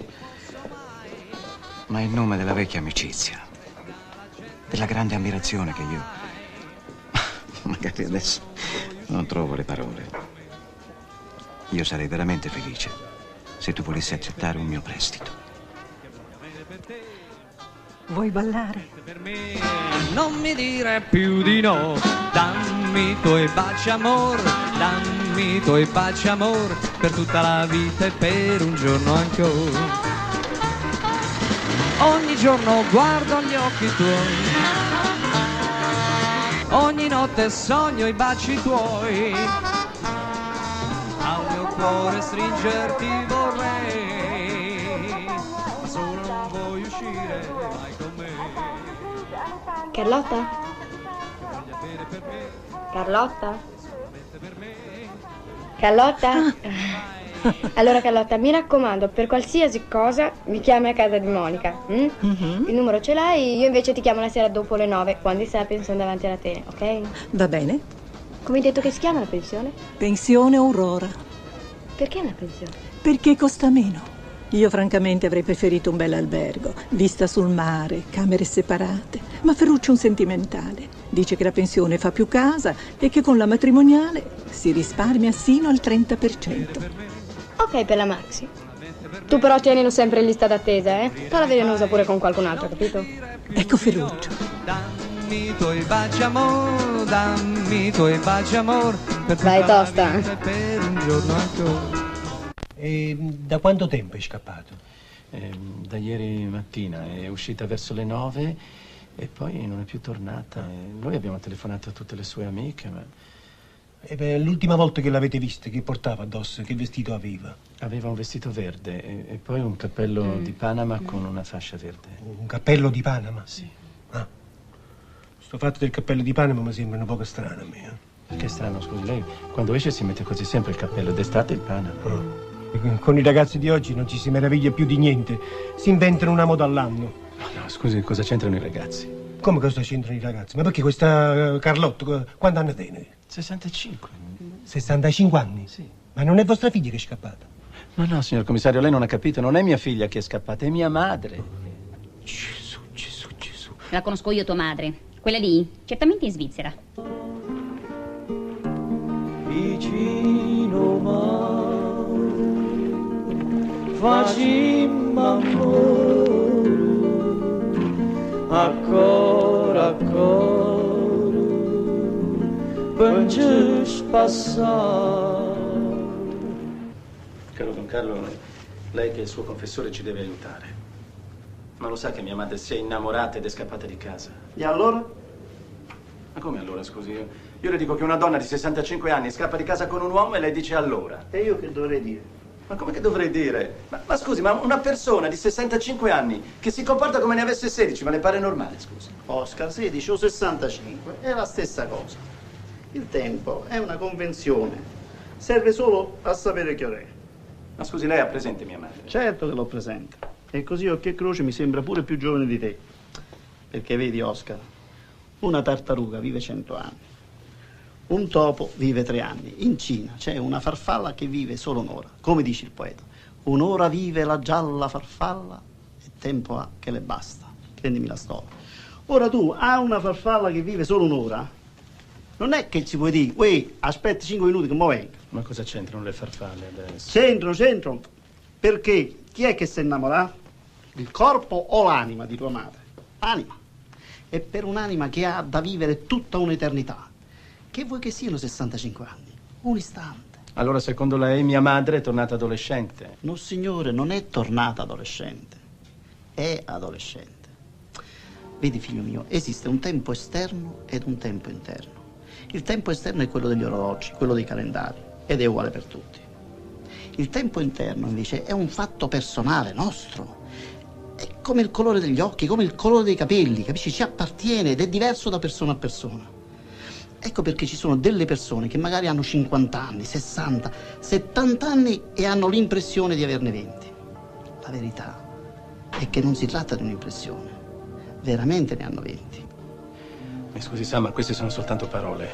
S17: ma in nome della vecchia amicizia, della grande ammirazione che io... magari adesso non trovo le parole. Io sarei veramente felice se tu volessi accettare un mio prestito.
S16: Vuoi ballare?
S13: Non mi dire più di no, dammi i tuoi baci amor, dammi i tuoi baci amor, per tutta la vita e per un giorno ancora. Ogni giorno guardo gli occhi tuoi, ogni notte sogno i baci tuoi, al mio cuore stringerti vorrei, ma solo non vuoi uscire mai con me.
S12: Carlotta? Carlotta? Carlotta? Allora Carlotta, mi raccomando, per qualsiasi cosa mi chiami a casa di Monica. Il numero ce l'hai, io invece ti chiamo la sera dopo le 9, quando sei a pensione davanti alla tele, ok?
S16: Va bene.
S12: Come hai detto che si chiama la pensione?
S16: Pensione Aurora.
S12: Perché una pensione?
S16: Perché costa meno. Io francamente avrei preferito un bel albergo, vista sul mare, camere separate. Ma Ferruccio è un sentimentale. Dice che la pensione fa più casa e che con la matrimoniale si risparmia sino al 30%.
S12: Ok per la Maxi. Tu però tienilo sempre in lista d'attesa, eh? Poi la velenosa pure con qualcun altro, capito?
S16: Ecco Ferruccio.
S13: Dammi i tuoi baci amor, dammi i tuoi baci amor, per
S12: Vai tosta.
S13: per un giorno ancora.
S10: E da quanto tempo è scappato?
S9: Da ieri mattina, è uscita verso le 9 e poi non è più tornata. Noi abbiamo telefonato a tutte le sue amiche, ma...
S10: L'ultima volta che l'avete vista, che portava addosso? Che vestito aveva?
S9: Aveva un vestito verde e poi un cappello di Panama con una fascia verde.
S10: Un cappello di Panama?
S9: Sì.
S10: Ah. Sto fatto del cappello di Panama mi sembra un poco strano a me.
S9: Che strano, scusi, lei quando esce si mette quasi sempre il cappello, d'estate il Panama.
S10: Con i ragazzi di oggi non ci si meraviglia più di niente. Si inventano una moda all'anno.
S9: No, scusi, cosa c'entrano i ragazzi?
S19: Come cosa c'entrano i ragazzi? Ma perché questa Carlotta, quanti anni tiene?
S9: 65.
S19: 65 anni?
S9: Sì.
S19: Ma non è vostra figlia che è scappata?
S9: Ma no, signor commissario, lei non ha capito. Non è mia figlia che è scappata, è mia madre.
S19: Gesù.
S11: La conosco io, tua madre. Quella lì, certamente in Svizzera.
S13: Vicino mare, facimmo amore, ancora, per ci spassare.
S9: Caro Don Carlo, lei che è il suo confessore ci deve aiutare. Ma lo sa che mia madre si è innamorata ed è scappata di casa?
S2: E allora?
S9: Ma come allora, scusi? Io le dico che una donna di 65 anni scappa di casa con un uomo e lei dice allora.
S2: E io che dovrei dire?
S9: Ma come che dovrei dire? Ma scusi, ma una persona di 65 anni che si comporta come ne avesse 16, ma le pare normale, scusi?
S2: Oscar, 16 o 65 è la stessa cosa. Il tempo è una convenzione. Serve solo a sapere che ora è.
S9: Ma scusi, lei ha presente mia madre?
S2: Certo che l'ho presente. E così occhio e croce mi sembra pure più giovane di te. Perché vedi, Oscar, una tartaruga vive 100 anni. Un topo vive 3 anni. In Cina c'è una farfalla che vive solo un'ora. Come dice il poeta, un'ora vive la gialla farfalla e tempo ha che le basta. Prendimi la storia. Ora tu hai una farfalla che vive solo un'ora, non è che ci puoi dire, uè, aspetti 5 minuti che mo vengo.
S9: Ma cosa c'entrano le farfalle adesso?
S2: C'entrano. Perché chi è che si è innamorato? Il corpo o l'anima di tua madre? Anima. E per un'anima che ha da vivere tutta un'eternità, che vuoi che siano 65 anni? Un istante.
S9: Allora, secondo lei, mia madre è tornata adolescente?
S2: No, signore, non è tornata adolescente. È adolescente. Vedi, figlio mio, esiste un tempo esterno ed un tempo interno. Il tempo esterno è quello degli orologi, quello dei calendari, ed è uguale per tutti. Il tempo interno, invece, è un fatto personale, nostro. È come il colore degli occhi, come il colore dei capelli, capisci? Ci appartiene ed è diverso da persona a persona. Ecco perché ci sono delle persone che magari hanno 50 anni, 60, 70 anni e hanno l'impressione di averne 20. La verità è che non si tratta di un'impressione. Veramente ne hanno 20.
S9: Mi scusi, Sam, ma queste sono soltanto parole.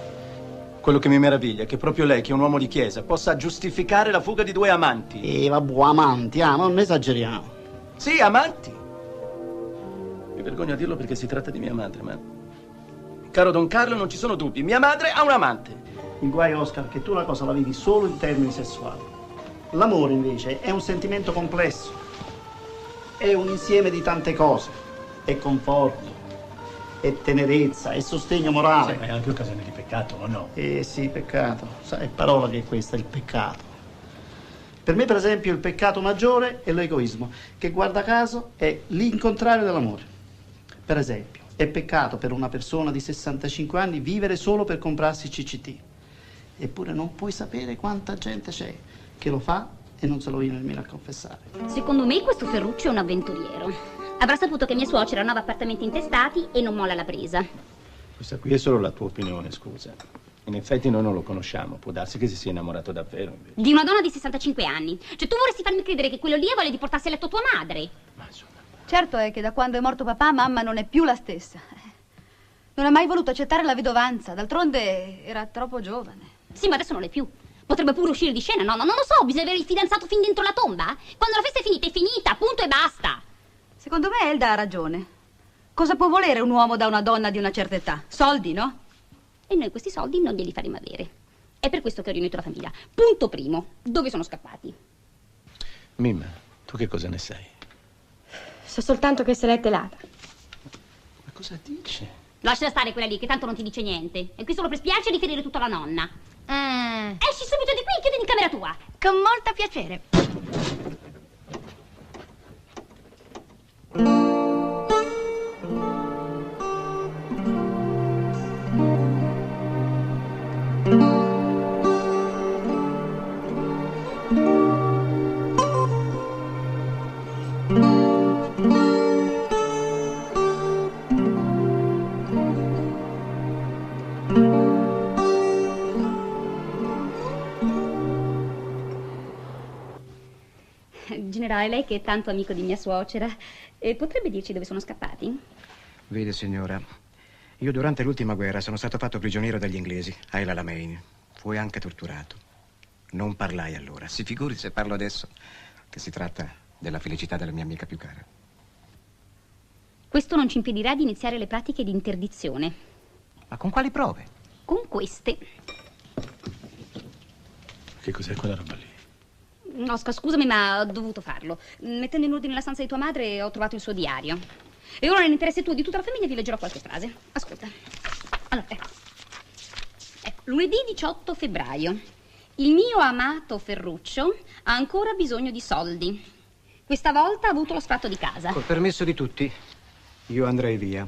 S9: Quello che mi meraviglia è che proprio lei, che è un uomo di chiesa, possa giustificare la fuga di 2 amanti.
S2: Vabbè, amanti, ma non esageriamo.
S9: Sì, amanti. Mi vergogno a dirlo perché si tratta di mia madre, ma... Caro Don Carlo, non ci sono dubbi. Mia madre ha un amante.
S2: Il guai, Oscar, che tu la cosa la vedi solo in termini sessuali. L'amore, invece, è un sentimento complesso. È un insieme di tante cose. È conforto, è tenerezza, è sostegno morale.
S9: Sì, ma è anche occasione di peccato, o no?
S2: Sì, peccato. Sai, parola che è questa, il peccato. Per me, per esempio, il peccato maggiore è l'egoismo, che guarda caso è l'incontrario dell'amore. Per esempio, è peccato per una persona di 65 anni vivere solo per comprarsi il CCT. Eppure non puoi sapere quanta gente c'è che lo fa e non se lo viene nemmeno a confessare.
S11: Secondo me questo Ferruccio è un avventuriero. Avrà saputo che mia suocera ha 9 appartamenti intestati e non molla la presa.
S9: Questa qui è solo la tua opinione, scusa. In effetti noi non lo conosciamo, può darsi che si sia innamorato davvero, invece.
S11: Di una donna di 65 anni. Cioè tu vorresti farmi credere che quello lì vuole di portarsi a letto tua madre?
S9: Ma insomma...
S20: Certo è che da quando è morto papà, mamma non è più la stessa. Non ha mai voluto accettare la vedovanza, d'altronde era troppo giovane.
S11: Sì, ma adesso non è più. Potrebbe pure uscire di scena, no? Non lo so, bisogna avere il fidanzato fin dentro la tomba? Quando la festa è finita, punto e basta.
S20: Secondo me Elda ha ragione. Cosa può volere un uomo da una donna di una certa età? Soldi, no?
S11: E noi questi soldi non glieli faremo avere. È per questo che ho riunito la famiglia. Punto primo. Dove sono scappati?
S9: Mimma, tu che cosa ne sai?
S12: So soltanto che se l'è telata.
S9: Ma cosa dice?
S11: Lascia stare quella lì, che tanto non ti dice niente. È qui solo per spiarci e riferire tutto alla nonna. Esci subito di qui e chiudi in camera tua.
S20: Con molto piacere.
S11: Generale, lei che è tanto amico di mia suocera, potrebbe dirci dove sono scappati?
S17: Vede, signora, io durante l'ultima guerra sono stato fatto prigioniero dagli inglesi, ai Alamein. Fui anche torturato. Non parlai allora. Si figuri se parlo adesso, che si tratta della felicità della mia amica più cara.
S11: Questo non ci impedirà di iniziare le pratiche di interdizione.
S17: Ma con quali prove?
S11: Con queste.
S6: Che cos'è quella roba lì?
S11: Oscar, scusami, ma ho dovuto farlo. Mettendo in ordine la stanza di tua madre ho trovato il suo diario. E ora nell'interesse tuo e di tutta la famiglia vi leggerò qualche frase. Ascolta. Allora, ecco, lunedì 18 febbraio. Il mio amato Ferruccio ha ancora bisogno di soldi. Questa volta ha avuto lo sfratto di casa.
S17: Col permesso di tutti, io andrei via.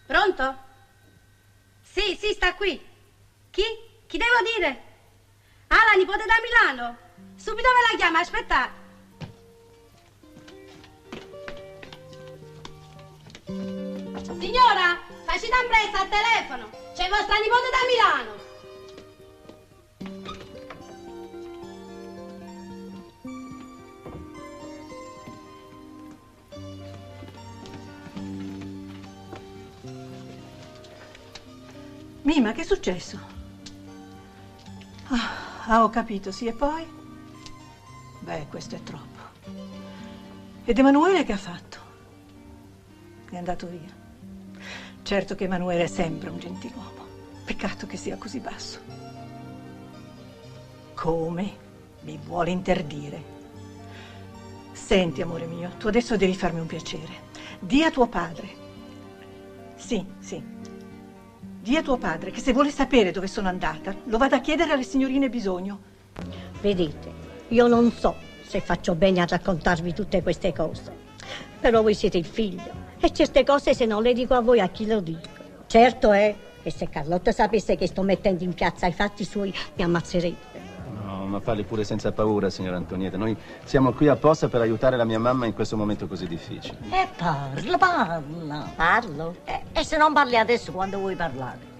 S14: Pronto? Sì, sta qui. Chi? Chi devo dire? Ah, la nipote da Milano. Subito ve la chiama, aspetta. Signora, facci presa al telefono. C'è vostra nipote da Milano.
S16: Mima, che è successo? Ho capito, sì, e poi? Beh, questo è troppo. Ed Emanuele che ha fatto? È andato via. Certo che Emanuele è sempre un gentiluomo. Peccato che sia così basso. Come mi vuole interdire? Senti, amore mio, tu adesso devi farmi un piacere. Dì a tuo padre. Sì. Dì a tuo padre che se vuole sapere dove sono andata, lo vada a chiedere alle signorine Bisogno.
S14: Vedete, io non so se faccio bene a raccontarvi tutte queste cose, però voi siete il figlio e certe cose se non le dico a voi a chi lo dico. Certo è che se Carlotta sapesse che sto mettendo in piazza i fatti suoi mi ammazzerebbe.
S5: No, ma parli pure senza paura, signora Antonietta. Noi siamo qui apposta per aiutare la mia mamma in questo momento così difficile.
S15: Parla. Parlo? E se non parli adesso, quando vuoi parlare?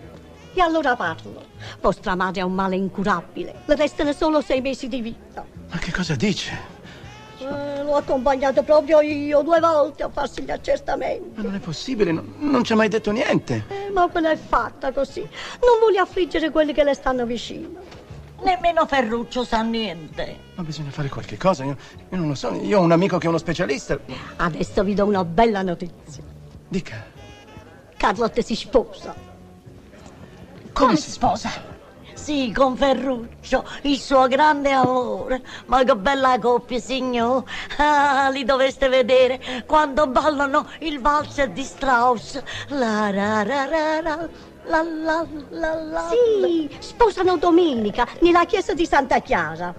S14: E allora parlo. Vostra madre ha un male incurabile. Le restano solo 6 mesi di vita.
S5: Ma che cosa dice?
S14: L'ho accompagnato proprio io 2 volte a farsi gli accertamenti.
S5: Ma non è possibile, non ci ha mai detto niente.
S14: Ma quella è fatta così. Non vuole affliggere quelli che le stanno vicino.
S15: Nemmeno Ferruccio sa niente.
S5: Ma bisogna fare qualche cosa, io non lo so. Io ho un amico che è uno specialista.
S14: Adesso vi do una bella notizia.
S5: Dica.
S14: Carlotta si sposa.
S5: Come si sposa?
S15: Sì, con Ferruccio, il suo grande amore. Ma che bella coppia, signor. Ah, li dovreste vedere quando ballano il valzer di Strauss. La ra ra ra ra. La la la la. Sì, sposano domenica nella chiesa di Santa Chiara.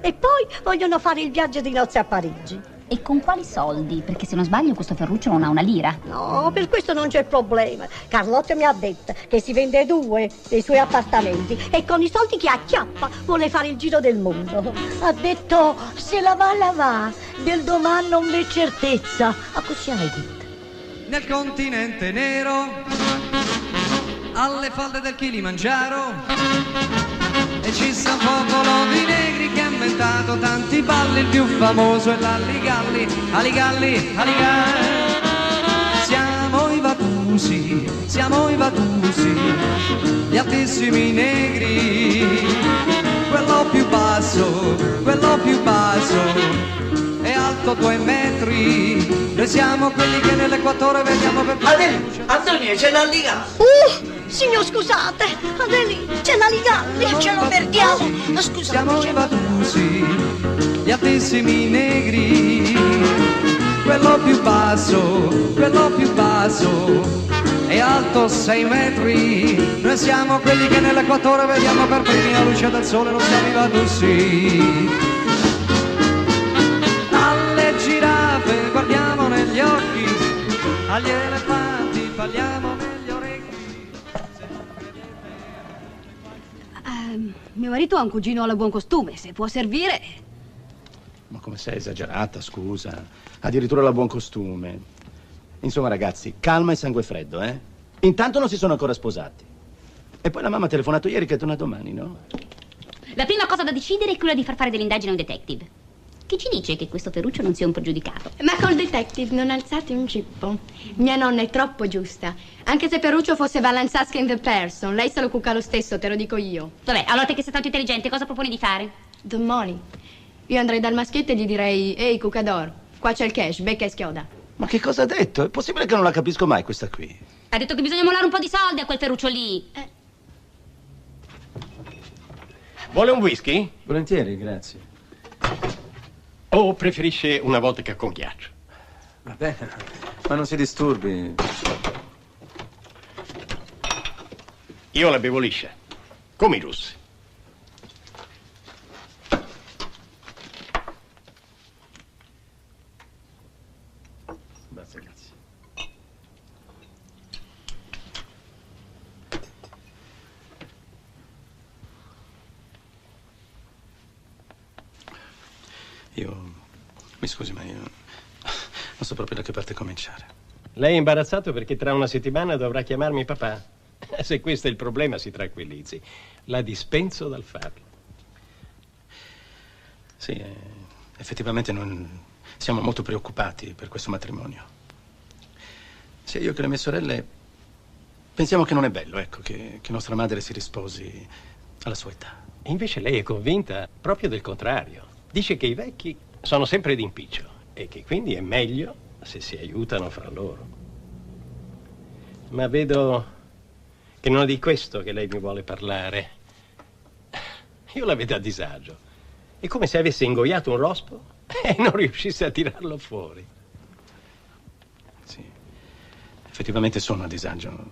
S15: E poi vogliono fare il viaggio di nozze a Parigi.
S11: E con quali soldi? Perché se non sbaglio questo Ferruccio non ha una lira.
S14: No, per questo non c'è problema. Carlotta mi ha detto che si vende 2 dei suoi appartamenti e con i soldi che acchiappa vuole fare il giro del mondo.
S15: Ha detto se la va, del domani non v'è certezza. Ma così hai detto.
S13: Nel continente nero, alle falde del Kilimangiaro, e ci sta un popolo di negri che ha inventato tanti balli. Il più famoso è l'Alligalli, Aligalli, Aligalli. Siamo i Vatusi, gli altissimi negri. Quello più basso è alto 2 metri. Noi siamo quelli che nell'equatore vediamo per
S15: Antonio, c'è l'Alligalli.
S14: Signor, scusate, Adeli, c'è l'Aligalli, ce lo perdiamo. Scusate.
S13: Siamo i Vatusi, gli altissimi negri. Quello più basso è alto 6 metri. Noi siamo quelli che nell'equatore vediamo per primi la luce del sole. Non siamo i Vatusi. Alle giraffe guardiamo negli occhi, agli elefanti parliamo negli orecchi.
S20: Mio marito ha un cugino alla buon costume, se può servire.
S5: Ma come sei esagerata, scusa. Addirittura la buon costume. Insomma, ragazzi, calma e sangue freddo, eh? Intanto non si sono ancora sposati. E poi la mamma ha telefonato ieri che torna domani, no?
S11: La prima cosa da decidere è quella di far fare delle indagini a un detective. Chi ci dice che questo Ferruccio non sia un pregiudicato?
S12: Ma col detective non alzate un cippo. Mia nonna è troppo giusta. Anche se Ferruccio fosse Valenzaska in the person, lei se lo cucca lo stesso, te lo dico io.
S11: Vabbè, allora te che sei tanto intelligente, cosa proponi di fare?
S12: The money. Io andrei dal maschietto e gli direi: ehi, cucador, qua c'è il cash, becca e schioda.
S5: Ma che cosa ha detto? È possibile che non la capisco mai questa qui.
S11: Ha detto che bisogna mollare un po' di soldi a quel Ferruccio lì.
S21: Vuole un whisky?
S5: Volentieri, grazie.
S21: O preferisce una vodka con ghiaccio?
S5: Va bene, ma non si disturbi.
S21: Io la bevo liscia, come i russi.
S5: Grazie, grazie. Mi scusi, ma io non so proprio da che parte cominciare.
S21: Lei è imbarazzato perché tra una settimana dovrà chiamarmi papà. Se questo è il problema, si tranquillizzi. La dispenso dal farlo.
S5: Sì, effettivamente siamo molto preoccupati per questo matrimonio. Sia io che le mie sorelle pensiamo che non è bello, ecco, che nostra madre si risposi alla sua età.
S21: Invece lei è convinta proprio del contrario. Dice che i vecchi sono sempre d'impiccio e che quindi è meglio se si aiutano fra loro. Ma vedo che non è di questo che lei mi vuole parlare. Io la vedo a disagio. È come se avesse ingoiato un rospo e non riuscisse a tirarlo fuori.
S5: Sì, effettivamente sono a disagio.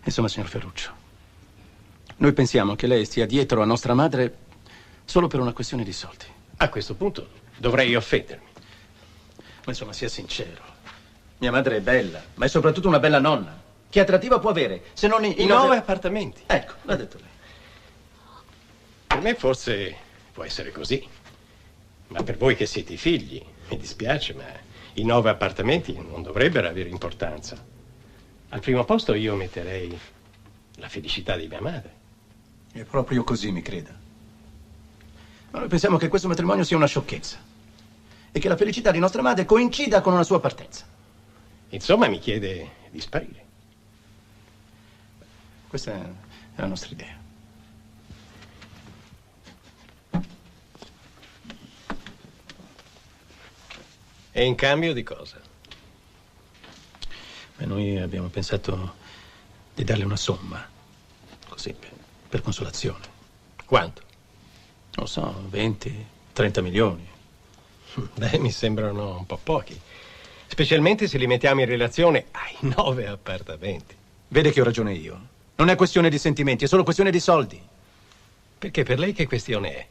S5: Insomma, signor Ferruccio, noi pensiamo che lei stia dietro a nostra madre solo per una questione di soldi.
S21: A questo punto dovrei offendermi.
S5: Ma insomma, sia sincero. Mia madre è bella, ma è soprattutto una bella nonna. Che attrattiva può avere, se non
S21: i 9 appartamenti?
S5: Ecco, l'ha detto lei.
S21: Per me forse può essere così. Ma per voi che siete i figli, mi dispiace, ma i 9 appartamenti non dovrebbero avere importanza. Al primo posto io metterei la felicità di mia madre.
S5: È proprio così, mi creda. Ma noi pensiamo che questo matrimonio sia una sciocchezza e che la felicità di nostra madre coincida con una sua partenza.
S21: Insomma, mi chiede di sparire.
S5: Questa è la nostra idea.
S21: E in cambio di cosa?
S5: Beh, noi abbiamo pensato di darle una somma, così, per consolazione.
S21: Quanto?
S5: Non so, 20, 30 milioni.
S21: Beh, mi sembrano un po' pochi. Specialmente se li mettiamo in relazione ai 9 appartamenti.
S5: Vede che ho ragione io. Non è questione di sentimenti, è solo questione di soldi.
S21: Perché per lei che questione è?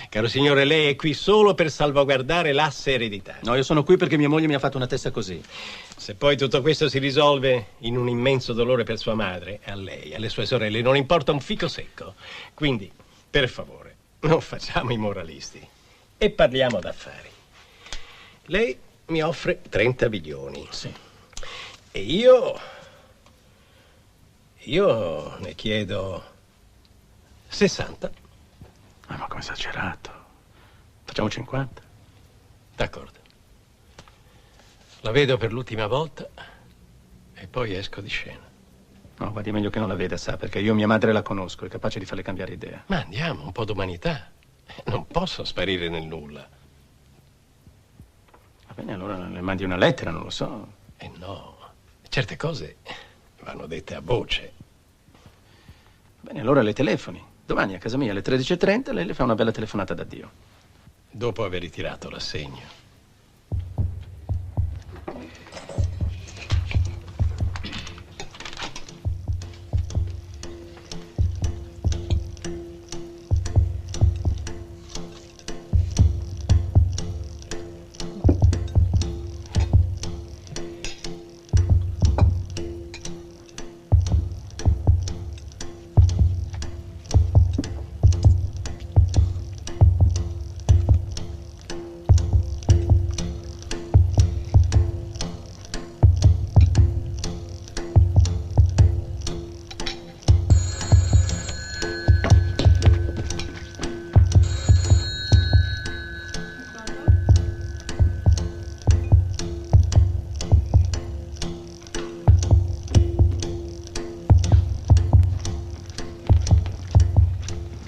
S21: Caro signore, lei è qui solo per salvaguardare l'asse ereditario.
S5: No, io sono qui perché mia moglie mi ha fatto una testa così.
S21: Se poi tutto questo si risolve in un immenso dolore per sua madre, a lei, alle sue sorelle, non importa un fico secco. Quindi, per favore, non facciamo i moralisti e parliamo d'affari. Lei mi offre 30 milioni.
S5: Sì.
S21: E io ne chiedo 60.
S5: Ma come esagerato. Facciamo 50.
S21: D'accordo. La vedo per l'ultima volta e poi esco di scena.
S5: No, guardi, meglio che non la veda, sa, perché io mia madre la conosco, è capace di farle cambiare idea.
S21: Ma andiamo, un po' d'umanità. Non posso sparire nel nulla.
S5: Va bene, allora le mandi una lettera, non lo so.
S21: No, certe cose vanno dette a voce.
S5: Bene, allora le telefoni. Domani a casa mia alle 13:30 lei le fa una bella telefonata d'addio.
S21: Dopo aver ritirato l'assegno.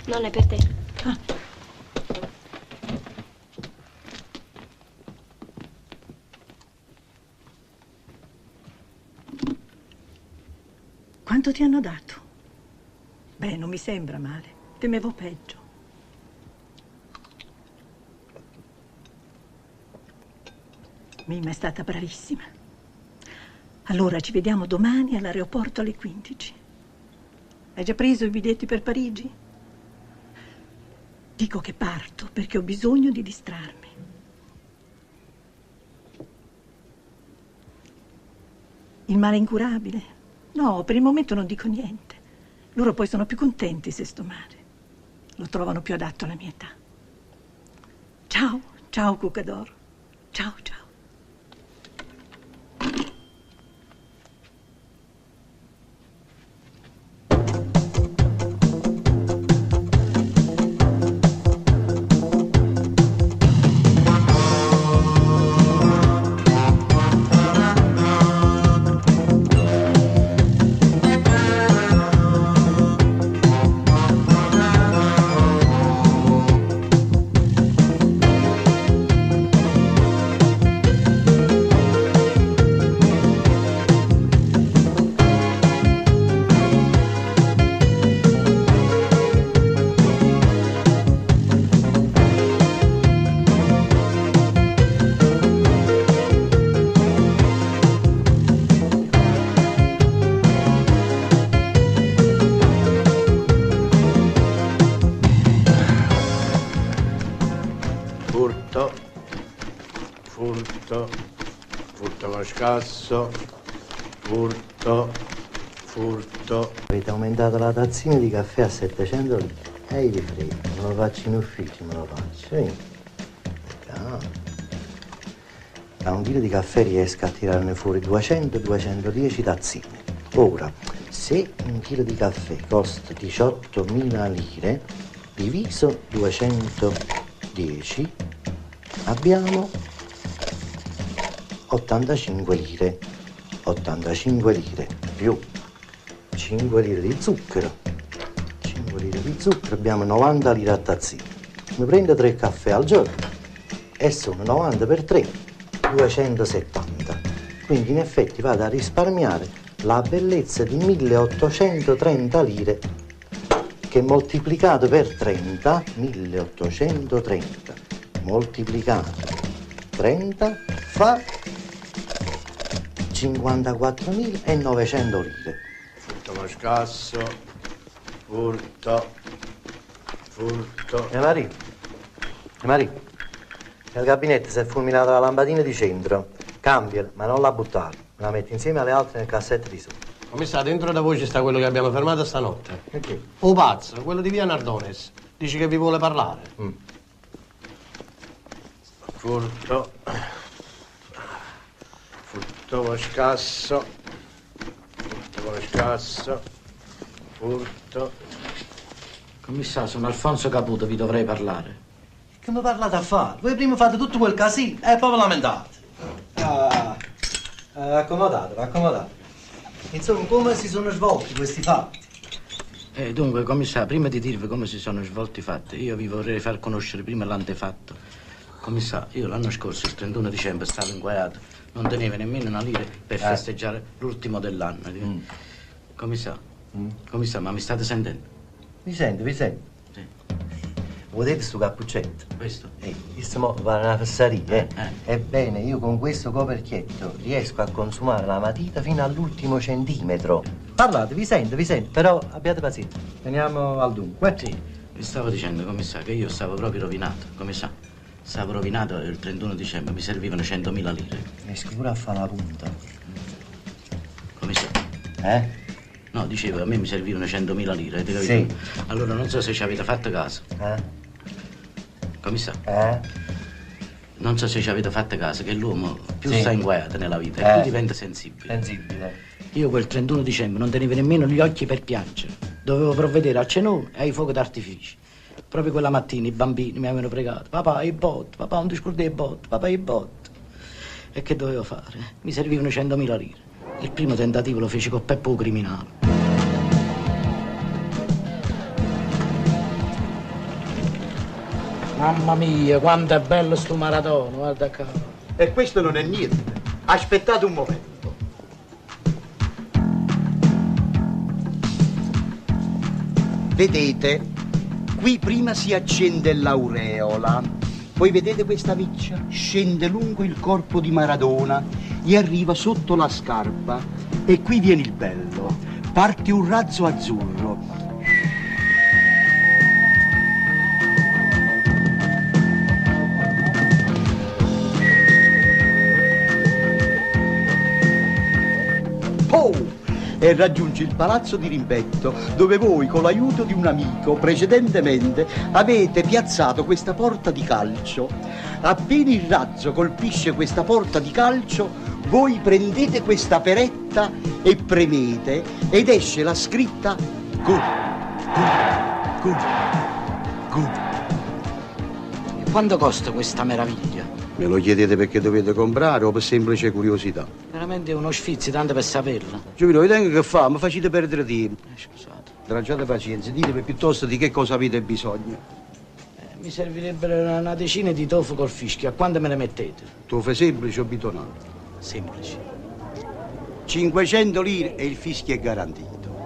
S12: Non è per te.
S16: Quanto ti hanno dato? Beh, non mi sembra male. Temevo peggio. Mimma è stata bravissima. Allora ci vediamo domani all'aeroporto alle 15. Hai già preso i biglietti per Parigi? Dico che parto perché ho bisogno di distrarmi. Il male incurabile? No, per il momento non dico niente. Loro poi sono più contenti se sto male. Lo trovano più adatto alla mia età. Ciao, ciao Cucador. Ciao, ciao.
S2: Scasso, furto. Avete aumentato la tazzina di caffè a 700 lire. E vi frego, me lo faccio in ufficio, me lo faccio. Da un chilo di caffè riesco a tirarne fuori 200-210 tazzine. Ora, se un chilo di caffè costa 18.000 lire, diviso 210, abbiamo 85 lire. 85 lire più 5 lire di zucchero. 5 lire di zucchero, abbiamo 90 lire a tazzina. Mi prendo 3 caffè al giorno e sono 90 per 3, 270. Quindi in effetti vado a risparmiare la bellezza di 1830 lire, che moltiplicato per 30, 1830 moltiplicato 30 fa 54.900 lire. Furto lo scasso, furto. Maria, nel gabinetto si è fulminata la lampadina di centro. Cambiala, ma non la buttare. Me la metti insieme alle altre nel cassetto di sotto.
S21: Commissario, dentro da voi ci sta quello che abbiamo fermato stanotte.
S2: Perché?
S21: O pazzo, quello di via Nardones. Dice che vi vuole parlare.
S2: Furto lo scasso, furto.
S17: Commissario, sono Alfonso Caputo, vi dovrei parlare.
S2: Che mi parlate a fare? Voi prima fate tutto quel casino e poi vi lamentate. Accomodatevi. Insomma, come si sono svolti questi fatti?
S17: Dunque, commissario, prima di dirvi come si sono svolti i fatti, io vi vorrei far conoscere prima l'antefatto. Commissario, io l'anno scorso, il 31 dicembre, stavo inguaiato, non tenevo nemmeno una lira per festeggiare l'ultimo dell'anno. Commissario, ma mi state sentendo?
S2: Vi sento. Sì. Vedete sto cappuccetto?
S17: Questo?
S2: Questo mo va una fesseria, Ebbene, io con questo coperchietto riesco a consumare la matita fino all'ultimo centimetro. Parlate, vi sento, però abbiate pazienza. Veniamo al dunque.
S17: Sì, vi stavo dicendo, commissario, che io stavo proprio rovinato, commissario. Stavo rovinato il 31 dicembre, mi servivano 100.000 lire.
S2: Riesco pure a fare la punta.
S17: Commissario? No, dicevo, a me mi servivano 100.000 lire, avete capito?
S2: Sì.
S17: Allora non so se ci avete fatto caso. Commissario? Non so se ci avete fatto caso che l'uomo più sta inguaiato nella vita e più diventa sensibile. Io quel 31 dicembre non tenevo nemmeno gli occhi per piangere. Dovevo provvedere al cenone e ai fuochi d'artificio. Proprio quella mattina i bambini mi avevano pregato: papà, i bot, papà, non ti scordi i bot, papà, i bot. E che dovevo fare? Mi servivano 100.000 lire. Il primo tentativo lo feci con Peppo criminale.
S7: Mamma mia, quanto è bello sto maratona, guarda qua.
S2: E questo non è niente. Aspettate un momento. Vedete, qui prima si accende l'aureola, poi vedete questa miccia? Scende lungo il corpo di Maradona e arriva sotto la scarpa. E qui viene il bello. Parte un razzo azzurro. E raggiunge il palazzo di Rimbetto, dove voi, con l'aiuto di un amico, precedentemente avete piazzato questa porta di calcio. Appena il razzo colpisce questa porta di calcio, voi prendete questa peretta e premete ed esce la scritta Gol, gol, gol, gol.
S7: E quanto costa questa meraviglia?
S2: Me lo chiedete perché dovete comprare o per semplice curiosità?
S7: Veramente è uno sfizio, tanto per saperla.
S2: Giovino, vi tengo che fa, mi facete perdere tempo.
S7: Scusate.
S2: Traggiate pazienza, ditemi piuttosto di che cosa avete bisogno.
S7: Mi servirebbero una decina di tofu col fischio, a quanto me ne mettete?
S2: Tofu semplice o bitonale?
S7: Semplice.
S2: 500 lire e il fischio è garantito.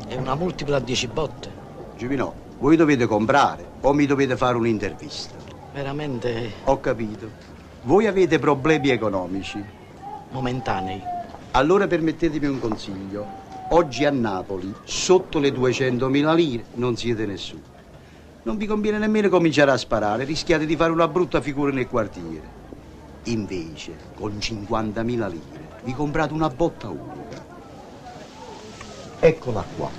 S7: È una multipla a 10 botte?
S2: Giovino, voi dovete comprare o mi dovete fare un'intervista.
S7: Veramente?
S2: Ho capito. Voi avete problemi economici.
S7: Momentanei.
S2: Allora permettetemi un consiglio. Oggi a Napoli, sotto le 200.000 lire, non siete nessuno. Non vi conviene nemmeno cominciare a sparare, rischiate di fare una brutta figura nel quartiere. Invece, con 50.000 lire, vi comprate una botta unica. Eccola qua.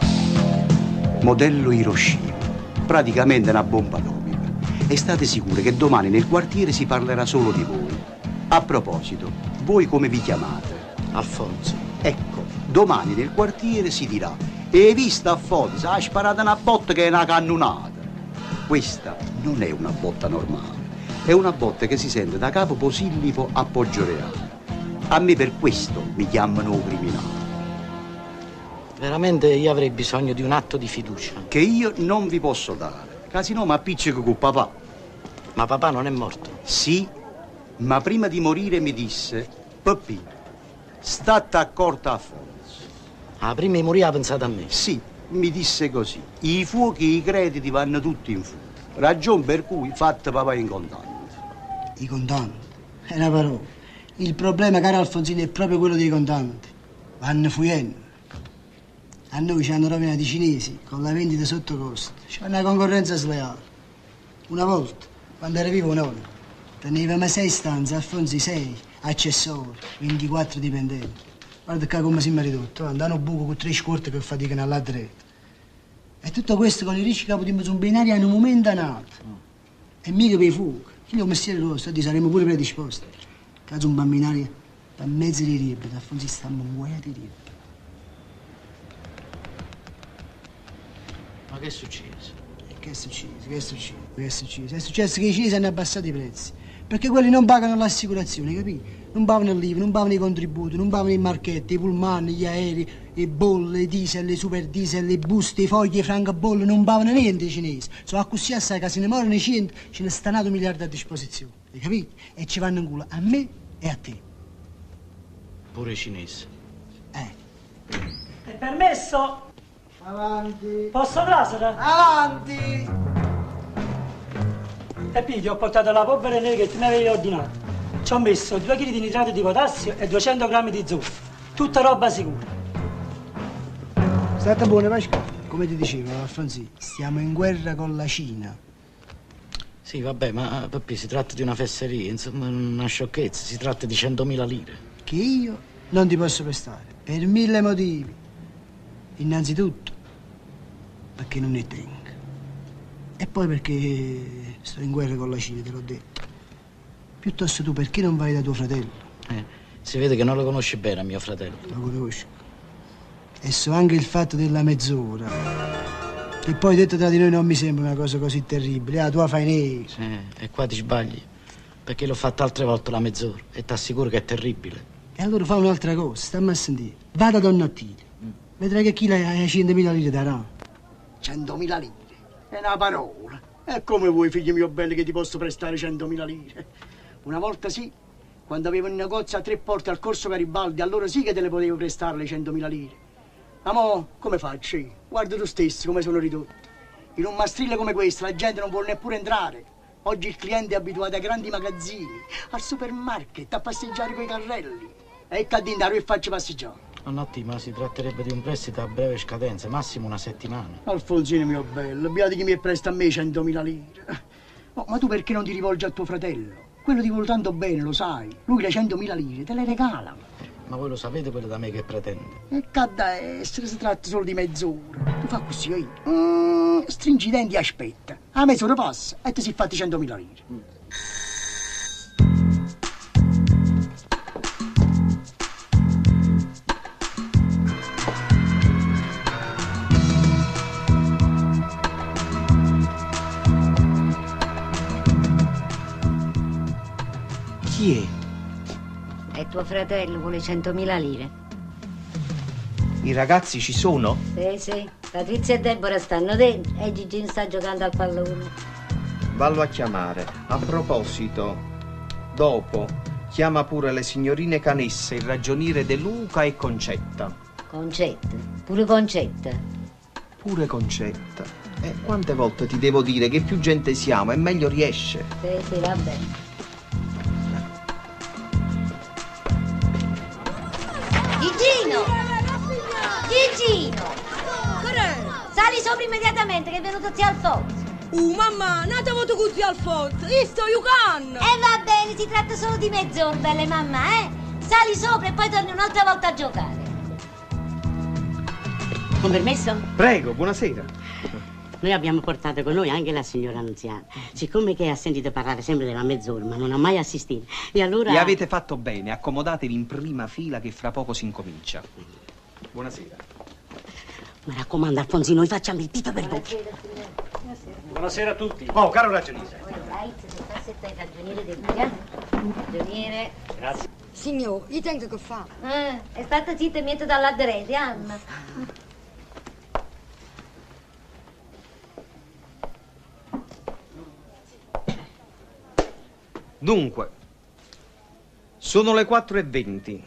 S2: Modello Hiroshima. Praticamente una bomba atomica. E state sicure che domani nel quartiere si parlerà solo di voi. A proposito, voi come vi chiamate?
S7: Alfonso.
S2: Ecco, domani nel quartiere si dirà: e hai visto Alfonso? Ha sparato una botta che è una cannonata. Questa non è una botta normale, è una botta che si sente da capo Posillipo a Poggioreale. A me per questo mi chiamano criminale.
S7: Veramente io avrei bisogno di un atto di fiducia.
S2: Che io non vi posso dare, casi no mi appiccico con papà.
S7: Ma papà non è morto?
S2: Sì, ma prima di morire mi disse: Papi, state accorta a Alfonso.
S7: Ah, prima di morire ha pensato a me?
S2: Sì, mi disse così: i fuochi e i crediti vanno tutti in fuoco. Ragion per cui fatte papà in contanti.
S22: I contanti? È una parola. Il problema, caro Alfonsino, è proprio quello dei contanti. Vanno fuyendo. A noi ci hanno rovinato i cinesi con la vendita sotto costo. C'è una concorrenza sleale. Una volta, quando era vivo nonno, tenevamo 6 stanze, Alfonso 6, accessori, 24 dipendenti. Guarda qua come siamo ridotti, andando a buco con 3 scorte che faticano alla dretta. E tutto questo con i ricchi capo di Mazzumbinari hanno un momento nato. E mica per i fuochi. Chi lo mestiere rosso, saremmo pure predisposti. Caso un bambinario per mezzo di ribbia, Alfonso stiamo un guaia di ribbia.
S7: Ma che è successo?
S22: Che è successo? Che è successo? Che è successo? È successo che i cinesi hanno abbassato i prezzi. Perché quelli non pagano l'assicurazione, capito? Non pagano l'IVA, non pagano i contributi, non pagano i marchetti, i pullman, gli aerei, i bolle, i diesel, i super diesel, i busti, i fogli, i francobolli, non pagano niente i cinesi. Sono così assai che se ne morono i 100, ce ne stanno 1 miliardo a disposizione. Hai capito? E ci vanno in culo a me e a te.
S7: Pure i cinesi.
S22: È permesso? Avanti. Posso trasera?
S23: Avanti!
S22: E poi ti ho portato la polvere nera che tu mi avevi ordinato. Ci ho messo 2 kg di nitrato di potassio e 200 grammi di zucchero. Tutta roba sicura. State buone, Pasqua. Come ti dicevo, Alfonsino, stiamo in guerra con la Cina.
S7: Sì, vabbè, ma papi, si tratta di una fesseria, insomma, una sciocchezza. Si tratta di 100.000 lire.
S22: Che io non ti posso prestare, per 1000 motivi. Innanzitutto, perché non ne tengo. E poi perché sto in guerra con la Cina, te l'ho detto. Piuttosto tu perché non vai da tuo fratello?
S7: Si vede che non lo conosci bene, mio fratello.
S22: Lo conosco. E so anche il fatto della mezz'ora. Che poi detto tra di noi non mi sembra una cosa così terribile. Ah, tu la fai nera.
S7: Sì, e qua ti sbagli. Perché l'ho fatta altre volte la mezz'ora e ti assicuro che è terribile.
S22: E allora fa un'altra cosa, stammi a sentire. Vada da Donna Attilia. Vedrai che chi ha 100.000 lire darà.
S23: 100.000 lire? È una parola.
S22: E come vuoi, figlio mio bello, che ti posso prestare 100.000 lire? Una volta sì, quando avevo un negozio a 3 porte al Corso Garibaldi, allora sì che te le potevo prestare le 100.000 lire. Ma mo, come faccio io? Guarda tu stesso come sono ridotto. In un mastrillo come questo la gente non vuole neppure entrare. Oggi il cliente è abituato ai grandi magazzini, al supermarket, a passeggiare coi carrelli. E che addindaro e faccio passeggiare.
S7: Nonnotti, ma si tratterebbe di un prestito a breve scadenza, massimo una settimana.
S22: Alfonsino mio bello, beati che mi presta a me 100.000 lire. Oh, ma tu perché non ti rivolgi a tuo fratello? Quello ti vuole tanto bene, lo sai. Lui le 100.000 lire te le regala.
S7: Ma voi lo sapete quello da me che pretende?
S22: E che da essere, si tratta solo di mezz'ora. Tu fa così, stringi i denti e aspetta. A mezz'ora passa e ti si fatti 100.000 lire.
S17: Chi è?
S15: È tuo fratello con le 100.000 lire.
S17: I ragazzi ci sono?
S15: Sì. Patrizia e Deborah stanno dentro e Gigino sta giocando al pallone.
S17: Vallo a chiamare. A proposito, dopo, chiama pure le signorine Canessa, il ragioniere De Luca e Concetta.
S15: Concetta? Pure Concetta?
S17: Pure Concetta. Quante volte ti devo dire che più gente siamo e meglio riesce?
S15: Sì, va bene. Gigino! Sali sopra immediatamente che è venuto zio Alfonso.
S8: Mamma, nata voto con zio Alfonso, io sto yucan!
S15: Va bene, si tratta solo di mezz'ora, belle mamma, Sali sopra e poi torni un'altra volta a giocare.
S1: Con permesso?
S17: Prego, buonasera.
S1: Noi abbiamo portato con noi anche la signora Annunziata. Siccome che ha sentito parlare sempre della mezz'ora, ma non ha mai assistito, e allora...
S17: E avete fatto bene, accomodatevi in prima fila che fra poco si incomincia. Buonasera.
S1: Mi raccomando, Alfonsino, noi facciamo il dito per voi.
S21: Buonasera a tutti.
S17: Oh, caro ragioniere.
S15: Ragioniere.
S21: Grazie.
S8: Signor, io tengo che fa.
S15: È stata zitta e metto dall'adrete, Anna.
S17: Dunque, sono le 4:20.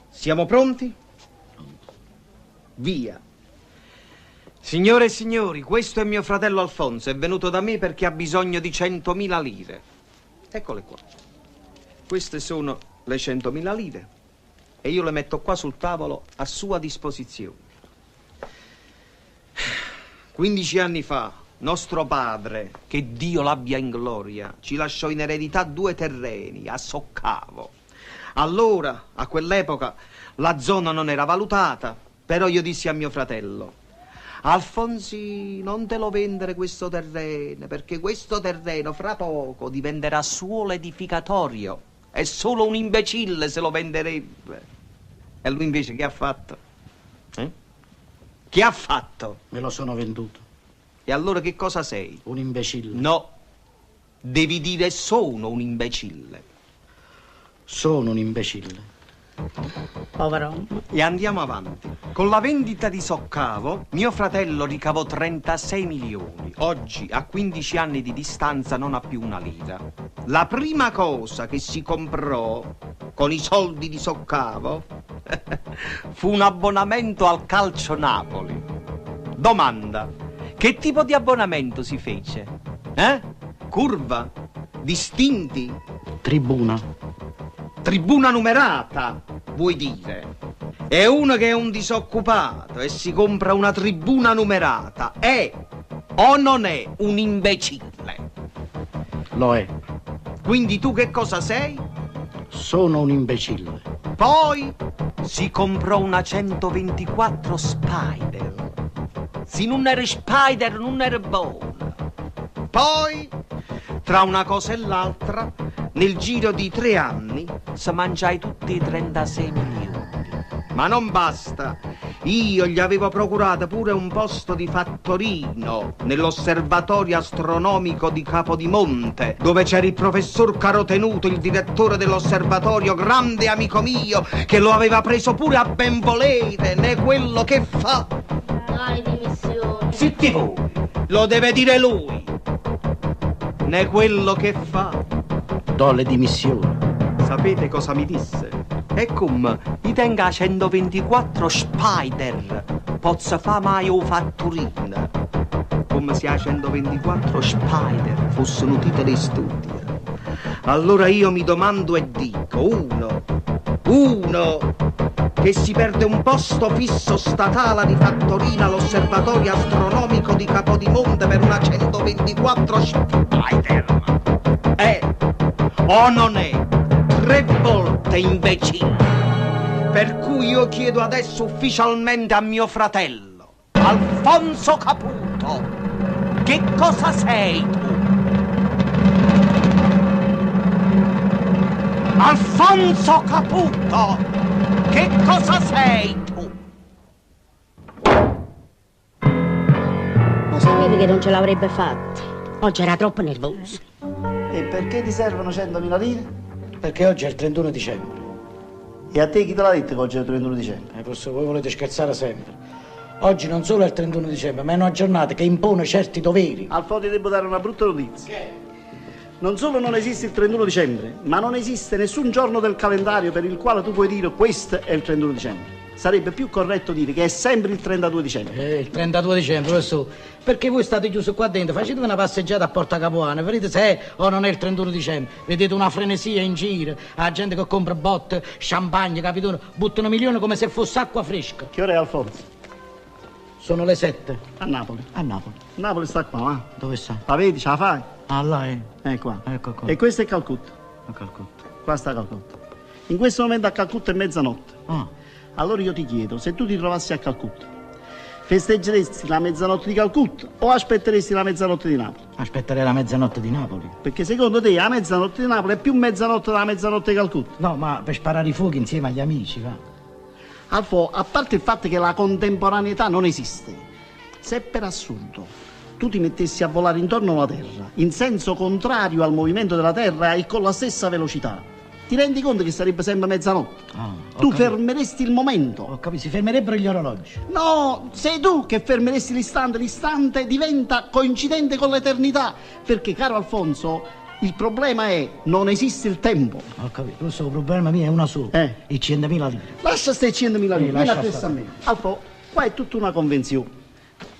S17: Siamo pronti? Via. Signore e signori, questo è mio fratello Alfonso. È venuto da me perché ha bisogno di 100.000 lire. Eccole qua. Queste sono le 100.000 lire e io le metto qua sul tavolo a sua disposizione. 15 anni fa, nostro padre, che Dio l'abbia in gloria, ci lasciò in eredità 2 terreni a Soccavo. Allora, a quell'epoca, la zona non era valutata, però io dissi a mio fratello: Alfonsi, non te lo vendere questo terreno, perché questo terreno fra poco diventerà suolo edificatorio e solo un imbecille se lo venderebbe. E lui invece che ha fatto? Che ha fatto?
S7: Me lo sono venduto.
S17: E allora che cosa sei?
S7: Un imbecille.
S17: No, devi dire sono un imbecille.
S7: Sono un imbecille.
S1: Povero.
S17: E andiamo avanti. Con la vendita di Soccavo, mio fratello ricavò 36 milioni. Oggi, a 15 anni di distanza, non ha più una lira. La prima cosa che si comprò con i soldi di Soccavo fu un abbonamento al Calcio Napoli. Domanda: che tipo di abbonamento si fece? Curva? Distinti?
S7: Tribuna.
S17: Tribuna numerata, vuoi dire? E uno che è un disoccupato e si compra una tribuna numerata è o non è un imbecille?
S7: Lo è.
S17: Quindi tu che cosa sei?
S7: Sono un imbecille.
S17: Poi si comprò una 124 Spider. Se non era Spider non era buona. Poi, tra una cosa e l'altra, nel giro di 3 anni si mangiai tutti i 36 milioni. Ma non basta. Io gli avevo procurato pure un posto di fattorino nell'osservatorio astronomico di Capodimonte, dove c'era il professor Carotenuto, il direttore dell'osservatorio, grande amico mio, che lo aveva preso pure a benvolere, né quello che fa.
S15: Dai, dimissioni.
S17: Zitti voi, lo deve dire lui.
S3: né quello che fa.
S7: Do le dimissioni.
S3: Sapete cosa mi disse? E come i tenga a 124 spider, pozza fa mai o fatturina. Come se a 124 spider fossero titoli studi. Allora io mi domando e dico, uno che si perde un posto fisso statale di fattorina all'osservatorio astronomico di Capodimonte per una 124 spider. È o non è 3 volte imbecille. Per cui io chiedo adesso ufficialmente a mio fratello, Alfonso Caputo, che cosa sei tu? Alfonso Caputo, che cosa sei tu?
S1: Lo sapevi che non ce l'avrebbe fatta. Oggi era troppo nervoso.
S2: E perché ti servono 100.000 lire?
S7: Perché oggi è il 31 dicembre.
S2: E a te chi te l'ha detto che oggi è il 31 dicembre?
S7: Professore, voi volete scherzare sempre. Oggi non solo è il 31 dicembre, ma è una giornata che impone certi doveri.
S2: Alfo, ti devo dare una brutta notizia. Che? Non solo non esiste il 31 dicembre, ma non esiste nessun giorno del calendario per il quale tu puoi dire questo è il 31 dicembre. Sarebbe più corretto dire che è sempre il 32 dicembre.
S7: Il 32 dicembre, professore. Perché voi state chiusi qua dentro, facete una passeggiata a Porta Capuana, vedete se è o non è il 31 dicembre. Vedete una frenesia in giro, la gente che compra botte, champagne, capito? Buttano milioni come se fosse acqua fresca.
S2: Che ora è, Alfonso?
S7: Sono le 7.
S2: A Napoli.
S7: A Napoli.
S2: Napoli sta qua, va?
S7: Dove sta?
S2: La vedi, ce la fai?
S7: Ah, là è.
S2: Qua.
S7: Ecco qua.
S2: E questo è Calcutta.
S7: A Calcutta.
S2: Qua sta Calcutta. In questo momento a Calcutta è mezzanotte. Allora io ti chiedo, se tu ti trovassi a Calcutta, festeggeresti la mezzanotte di Calcutta o aspetteresti la mezzanotte di Napoli?
S7: Aspetterei la mezzanotte di Napoli.
S2: Perché secondo te la mezzanotte di Napoli è più mezzanotte della mezzanotte di Calcutta?
S7: No, ma per sparare i fuochi insieme agli amici, va.
S2: Alfo, a parte il fatto che la contemporaneità non esiste, se per assurdo tu ti mettessi a volare intorno alla Terra, in senso contrario al movimento della Terra e con la stessa velocità, ti rendi conto che sarebbe sempre mezzanotte? Tu fermeresti il momento.
S7: Ho capito, si fermerebbero gli orologi.
S2: No, sei tu che fermeresti l'istante diventa coincidente con l'eternità. Perché, caro Alfonso, il problema è non esiste il tempo.
S7: Ho capito, il problema mio è una sola. I 100.000 lire.
S2: Lascia ste 100.000 lire, vieni
S7: lascia
S2: a a me. Alfo, qua è tutta una convenzione.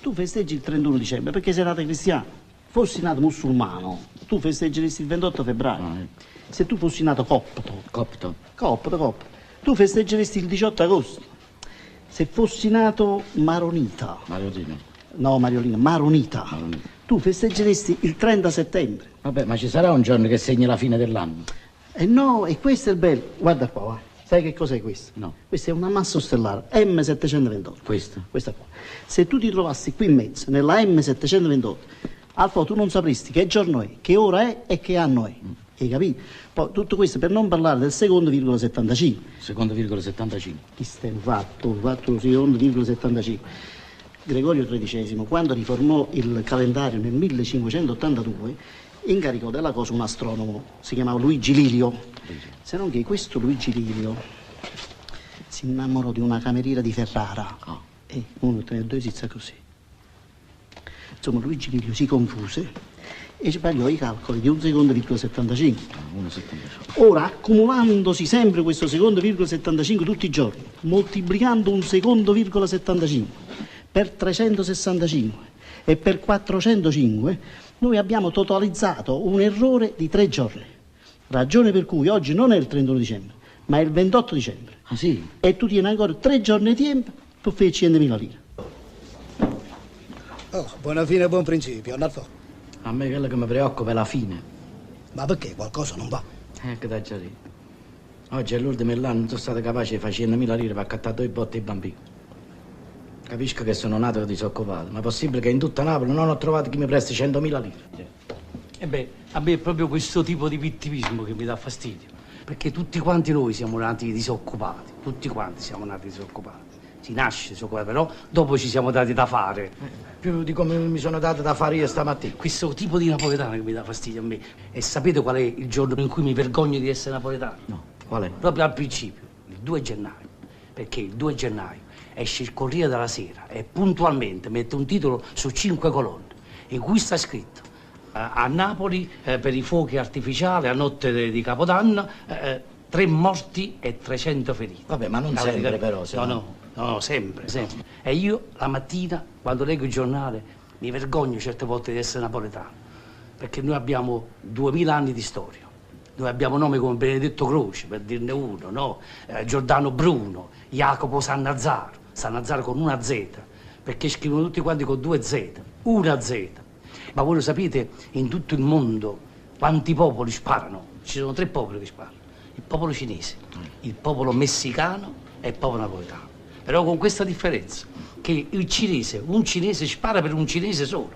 S2: Tu festeggi il 31 dicembre perché sei nato cristiano. Fossi nato musulmano, tu festeggeresti il 28 febbraio. Se tu fossi nato copto, tu festeggeresti il 18 agosto. Se fossi nato maronita, maronita, tu festeggeresti il 30 settembre.
S7: Vabbè, ma ci sarà un giorno che segna la fine dell'anno?
S2: No, e questo è il bello. Guarda qua, va. Sai che cos'è questo?
S7: No.
S2: Questo è un ammasso stellare, M728.
S7: Questo?
S2: Questa qua. Se tu ti trovassi qui in mezzo, nella M728, Alfo, tu non sapresti che giorno è, che ora è e che anno è. Hai capito? Poi tutto questo per non parlare del secondo,75.
S7: Secondo,75.
S2: Questo è un fatto secondo,75. Gregorio XIII, quando riformò il calendario nel 1582, incaricò della cosa un astronomo, si chiamava Luigi Lilio. Se non che questo Luigi Lilio si innamorò di una cameriera di Ferrara. E uno, tre, due, si così. Insomma, Luigi Lilio si confuse e sbagliò i calcoli di un secondo,75. Ora, accumulandosi sempre questo secondo,75 tutti i giorni, moltiplicando un secondo,75 per 365 e per 405, noi abbiamo totalizzato un errore di 3 giorni. Ragione per cui oggi non è il 31 dicembre, ma è il 28 dicembre.
S7: Ah sì?
S2: E tu tieni ancora 3 giorni di tempo per fare 100.000 lire.
S22: Oh, buona fine e buon principio, Arnalfo.
S7: A me quello che mi preoccupa è la fine.
S22: Ma perché qualcosa non va?
S7: Che da già dire. Oggi è l'ultimo dell'anno, non sono stato capace di fare 100.000 lire per accattare 2 botte ai bambini. Capisco che sono nato disoccupato, ma è possibile che in tutta Napoli non ho trovato chi mi presti 100.000 lire?
S4: E beh, a me è proprio questo tipo di vittimismo che mi dà fastidio. Perché tutti quanti noi siamo nati disoccupati. Tutti quanti siamo nati disoccupati. Si nasce disoccupati, però dopo ci siamo dati da fare.
S7: Più di come mi sono dato da fare io stamattina.
S4: Questo tipo di napoletano che mi dà fastidio a me. E sapete qual è il giorno in cui mi vergogno di essere napoletano?
S7: No, qual è?
S4: Proprio al principio, il 2 gennaio. Perché il 2 gennaio esce il Corriere della Sera e puntualmente mette un titolo su 5 colonne in cui sta scritto: A Napoli, per i fuochi artificiali, a notte di Capodanno, 3 morti e 300 feriti.
S7: Vabbè, ma non sempre però.
S4: No, sempre. E io la mattina, quando leggo il giornale, mi vergogno certe volte di essere napoletano, perché noi abbiamo 2000 anni di storia. Noi abbiamo nomi come Benedetto Croce, per dirne uno, no? Giordano Bruno, Jacopo Sannazzaro con una Z, perché scrivono tutti quanti con 2 Z, una Z. Ma voi lo sapete, in tutto il mondo, quanti popoli sparano? Ci sono 3 popoli che sparano. Il popolo cinese, il popolo messicano e il popolo napoletano. Però con questa differenza, che un cinese spara per un cinese solo.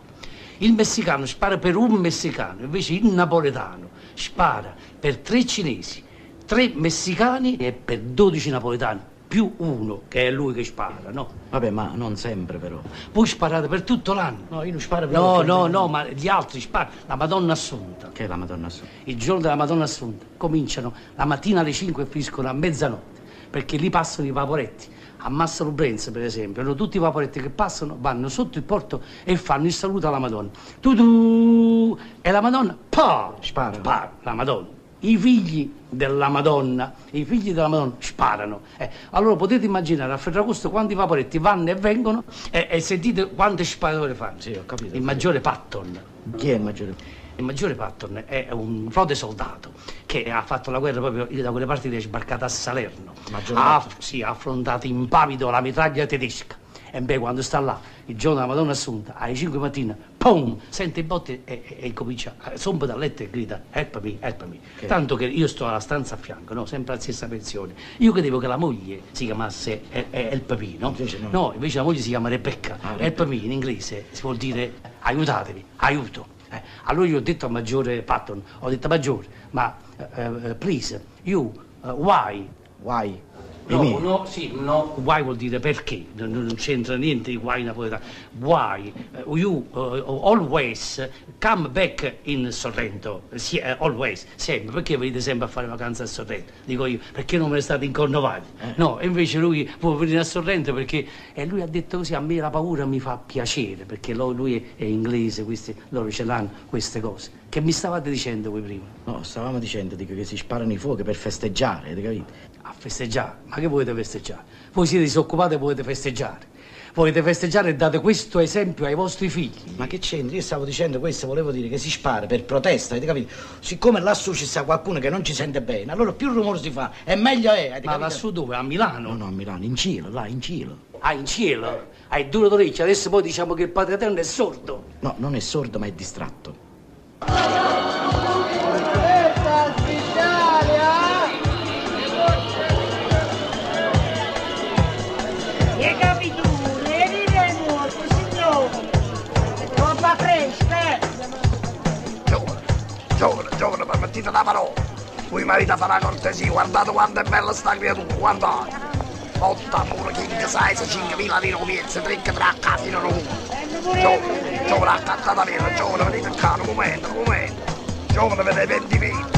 S4: Il messicano spara per un messicano, invece il napoletano spara per 3 cinesi, 3 messicani e per 12 napoletani, più uno che è lui che spara, no?
S7: Vabbè, ma non sempre però.
S4: Voi sparate per tutto l'anno.
S7: No, io non sparo per
S4: No, ma gli altri sparano. La Madonna Assunta.
S7: Che è la Madonna Assunta?
S4: Il giorno della Madonna Assunta cominciano la mattina alle 5 e finiscono a mezzanotte, perché lì passano i vaporetti. A Massa Lubrenza, per esempio, tutti i vaporetti che passano vanno sotto il porto e fanno il saluto alla Madonna. Tu e la Madonna, spara la Madonna. I figli della Madonna sparano. Allora potete immaginare a Ferragosto quanti vaporetti vanno e vengono e sentite quante sparature fanno.
S7: Sì, ho capito.
S4: Il maggiore Patton.
S7: Chi è il maggiore?
S4: Il maggiore Patton è un frode soldato che ha fatto la guerra proprio da quelle parti che è sbarcato a Salerno. Ha affrontato impavido la mitraglia tedesca. E beh, quando sta là, il giorno della Madonna Assunta, alle 5 mattina, pum, sente i botti e comincia, somma dal letto e grida, help me. Okay. Tanto che io sto alla stanza a fianco, no? Sempre alla stessa pensione. Io credevo che la moglie si chiamasse help me, no? No, invece la moglie si chiama Rebecca. Help me in inglese si vuol dire aiutatevi, aiuto. Allora io ho detto al maggiore Patton, maggiore, ma please, you, why?
S7: Why?
S4: No, why vuol dire perché, non c'entra niente di why napoletano. Why you always come back in Sorrento? Always, sempre. Perché venite sempre a fare vacanze a Sorrento? Dico io, perché non me ne state in Cornovaglia? No, e invece lui può venire a Sorrento perché lui ha detto così, a me la paura mi fa piacere, perché lui è inglese, loro ce l'hanno queste cose. Che mi stavate dicendo voi prima?
S7: No, stavamo dicendo che si sparano i fuochi per festeggiare, avete capito?
S4: A festeggiare? Ma che volete festeggiare? Voi siete disoccupati e volete festeggiare. Volete festeggiare e date questo esempio ai vostri figli.
S7: Ma che c'entra? Io stavo dicendo questo, volevo dire che si spara per protesta, avete capito? Siccome lassù ci sta qualcuno che non ci sente bene, allora più rumore si fa e meglio è, avete
S4: Ma
S7: capito?
S4: lassù dove? A Milano?
S7: No, a Milano, in cielo, là, in cielo.
S4: Ah, in cielo? Hai duro d'orecchio, adesso poi diciamo che il Padre Eterno è sordo.
S7: No, non è sordo, ma è distratto.
S3: Giovane, permettete la parola. Voi marito farà cortesia, guardate quanto è bella sta creatura, guardate. 8 muro, king size, 5.000 lire piezze, 3 che bracca fino a 1. Giovane, accattata bene, giovane, venite qua, un momento. Giovane, vedete 20 metri.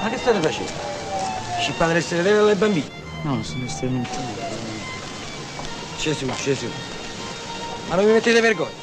S9: Ma che state facendo? Scippate le stelle alle bambine?
S7: No, sono estremamente.
S9: Gesù. Ma non mi mettete vergogna?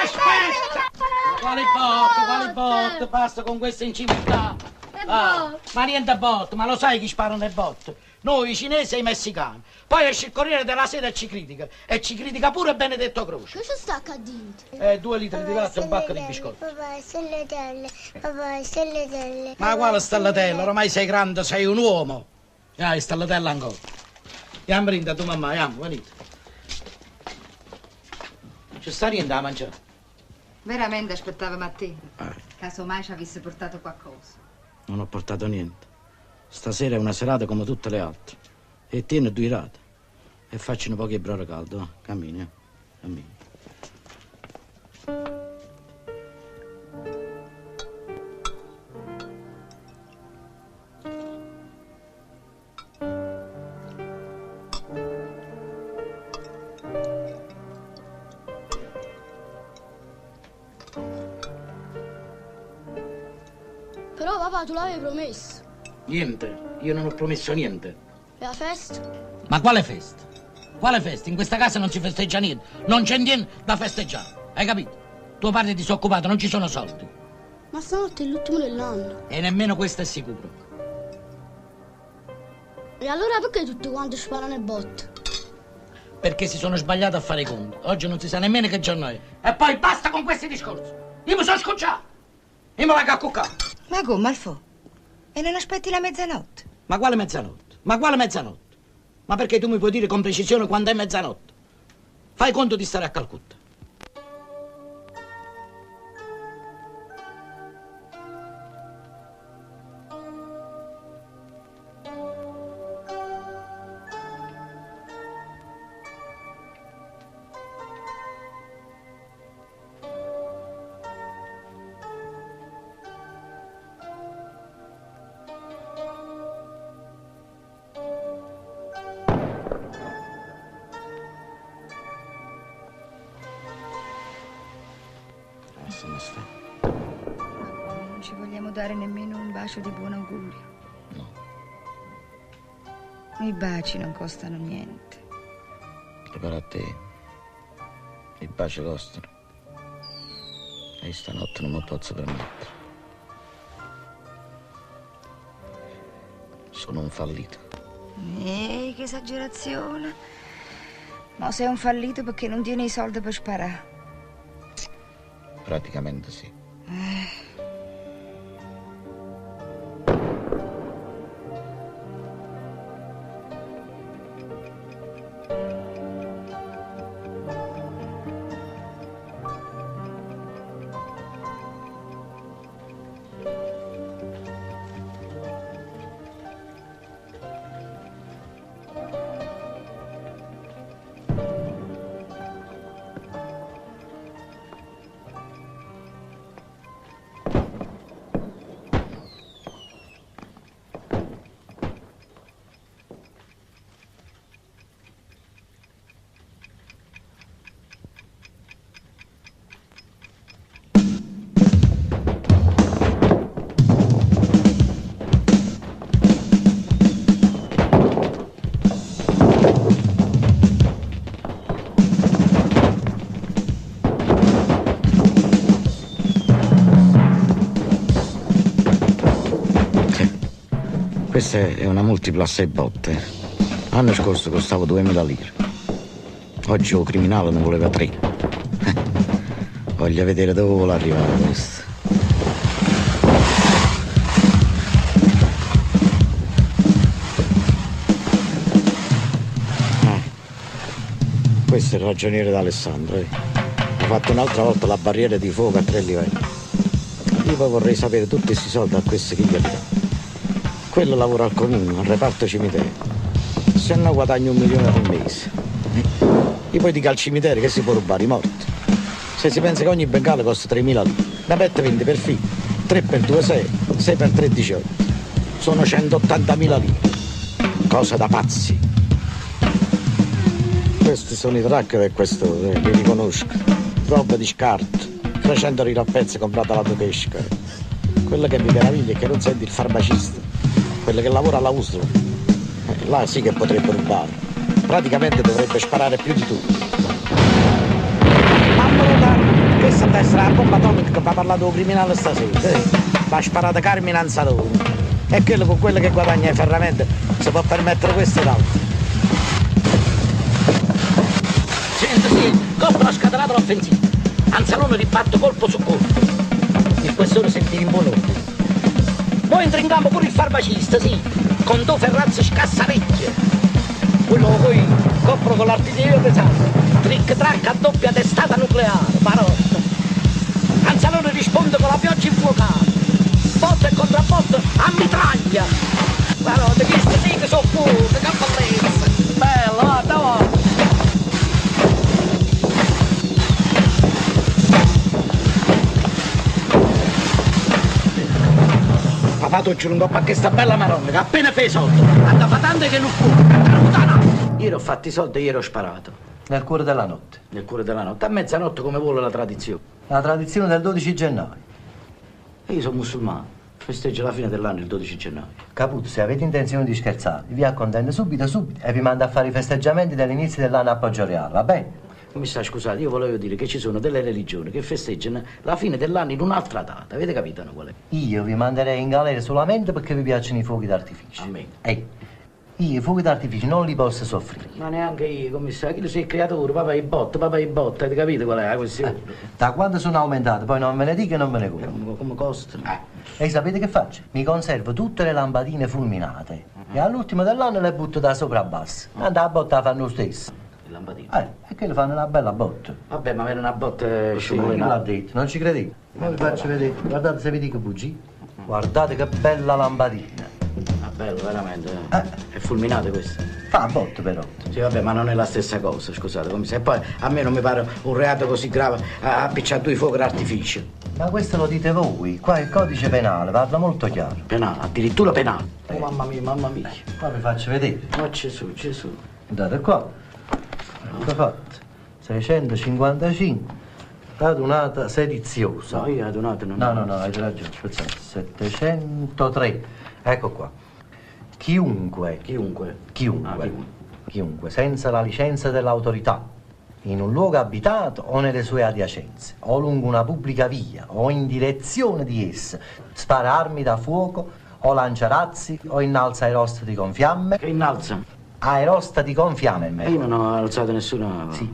S7: Aspetta! Quali bot? Basta con questa inciviltà. Ma niente bot, ma lo sai chi sparano le bot? Noi i cinesi e i messicani. Poi esce il Corriere della Sera e ci critica pure Benedetto Croce.
S10: Cosa sta accadendo?
S7: 2 litri di latte e un pacco di biscotti.
S10: Papà, stellatelle.
S7: Ma quale stellatella? Ormai sei grande, sei un uomo. Stellatella ancora. Andiamo brindare a tua mamma, andiamo, venite. Ci sta niente da mangiare?
S18: Veramente aspettavamo a te. Casomai ci avesse portato qualcosa.
S7: Non ho portato niente. Stasera è una serata come tutte le altre. E tieni 2 rate. E faccio un po' di brodo caldo. Va. Cammini, cammini.
S10: Però papà, tu l'avevi promesso.
S7: Niente, io non ho promesso niente.
S10: E la festa?
S7: Ma quale festa? Quale festa? In questa casa non si festeggia niente. Non c'è niente da festeggiare. Hai capito? Tuo padre è disoccupato, non ci sono soldi.
S10: Ma stanotte è l'ultimo dell'anno.
S7: E nemmeno questo è sicuro.
S10: E allora perché tutti quanti sparano e botte?
S7: Perché si sono sbagliati a fare i conti. Oggi non si sa nemmeno che giorno è. E poi basta con questi discorsi. Io mi sono scocciato. Io me la caccuccato.
S18: Ma come, Alfò? E non aspetti la mezzanotte?
S7: Ma quale mezzanotte? Ma quale mezzanotte? Ma perché tu mi puoi dire con precisione quando è mezzanotte? Fai conto di stare a Calcutta.
S18: Non ci vogliamo dare nemmeno un bacio di buon augurio.
S7: No.
S18: I baci non costano niente.
S7: Prepara a te. I baci costano. E stanotte non mi posso permettere. Sono un fallito.
S18: Che esagerazione. Ma sei un fallito perché non tieni i soldi per sparare.
S7: Praticamente sì. Questa è una multipla a 6 botte. L'anno scorso costava 2000 lire. Oggi il criminale ne voleva 3. Voglio vedere dove vuole arrivare questo. Questo è il ragioniere d'Alessandro. Ha fatto un'altra volta la barriera di fuoco a 3 livelli. Io poi vorrei sapere tutti questi soldi a questo chi gli dà. Quello lavora al comune, al reparto cimitero. Se no guadagno 1 milione al mese. E poi dico al cimitero che si può rubare i morti. Se si pensa che ogni bengala costa 3.000 lire, ne mette 20 per figlio, 3 per 2 6, 6 per 3 18. Sono 180.000 lire. Cosa da pazzi. Questi sono i tracker del questore, li riconosco. Roba di scarto, 300 lire a pezzo comprata alla tedesca. Quello che mi meraviglia è che non senti il farmacista. Quello che lavora alla USL, là sì che potrebbe rubare. Praticamente dovrebbe sparare più di tutti. questa deve essere la bomba atomica che va parlato con criminale stasera. Va sparata Carmine Anzalone. E quello con quello che guadagna le ferramenta si può permettere questo ed altro. Senti, sì, colpo la scatenata l'offensiva. Anzalone ribatte colpo su colpo. Il questore sentì in buon ordine. Poi entra in campo pure il farmacista, sì, con due ferrazze scassarecchie. Quello poi copro con l'artiglieria pesante, trick-track a doppia testata nucleare, parola. Anzalone risponde con la pioggia infuocata, botte e contrabbotte a mitraglia. Parola, chi sì che sono fuoco, che bellezza. Bello, guarda, guarda. Papà, tu giuro un coppa che sta bella maronna, che appena fai i soldi, andava tanto che non può. Ieri ho fatto i soldi e ieri ho sparato.
S6: Nel cuore della notte.
S7: Nel cuore della notte, a mezzanotte come vuole la tradizione.
S6: La tradizione del 12 gennaio.
S7: E io sono musulmano, festeggio la fine dell'anno il 12 gennaio.
S6: Caputo, se avete intenzione di scherzare, vi accontento subito e vi mando a fare i festeggiamenti dell'inizio dell'anno a Poggioreale, va bene?
S7: Commissario, scusate, io volevo dire che ci sono delle religioni che festeggiano la fine dell'anno in un'altra data, avete capito qual è?
S6: Io vi manderei in galera solamente perché vi piacciono i fuochi d'artificio.
S7: A me?
S6: Io i fuochi d'artificio non li posso soffrire.
S7: Ma neanche io, commissario, che sei il creatore, papà i botte, avete capito qual è la questione?
S6: Da quando sono aumentate, poi non ve ne dico e non ve ne conto.
S7: Come costano?
S6: E sapete che faccio? Mi conservo tutte le lampadine fulminate e all'ultimo dell'anno le butto da sopra a basso. Andate a botta fanno lo stesso.
S7: Lampadine.
S6: E che le fanno una bella botta.
S7: Vabbè, ma avere una botta
S6: Chi l'ha detto? Non ci credete? Ma vi faccio vedere. Guardate se vi dico bugie. Guardate che bella lampadina.
S7: Ah, bello, veramente. È fulminata questa.
S6: Fa a botte però.
S7: Sì, vabbè, ma non è la stessa cosa, scusate, commissario. E poi a me non mi pare un reato così grave appicciare due fuochi d'artificio.
S6: Ma questo lo dite voi. Qua il codice penale parla molto chiaro.
S7: Penale, addirittura penale. Oh, mamma mia, mamma mia.
S6: Qua vi faccio vedere.
S7: Oh, Gesù, Gesù.
S6: Guardate qua. Avete fatto 655 radunata sediziosa.
S7: No, io radunata non.
S6: No, avete ragione. Aspettate, 703. Ecco qua. Chiunque, senza la licenza dell'autorità, in un luogo abitato o nelle sue adiacenze, o lungo una pubblica via, o in direzione di essa, spara armi da fuoco, o lancia razzi, o innalza aerostati con fiamme.
S7: Che innalza?
S6: Aerostati con fiamme, me.
S7: Io non ho alzato nessuna.
S6: Sì,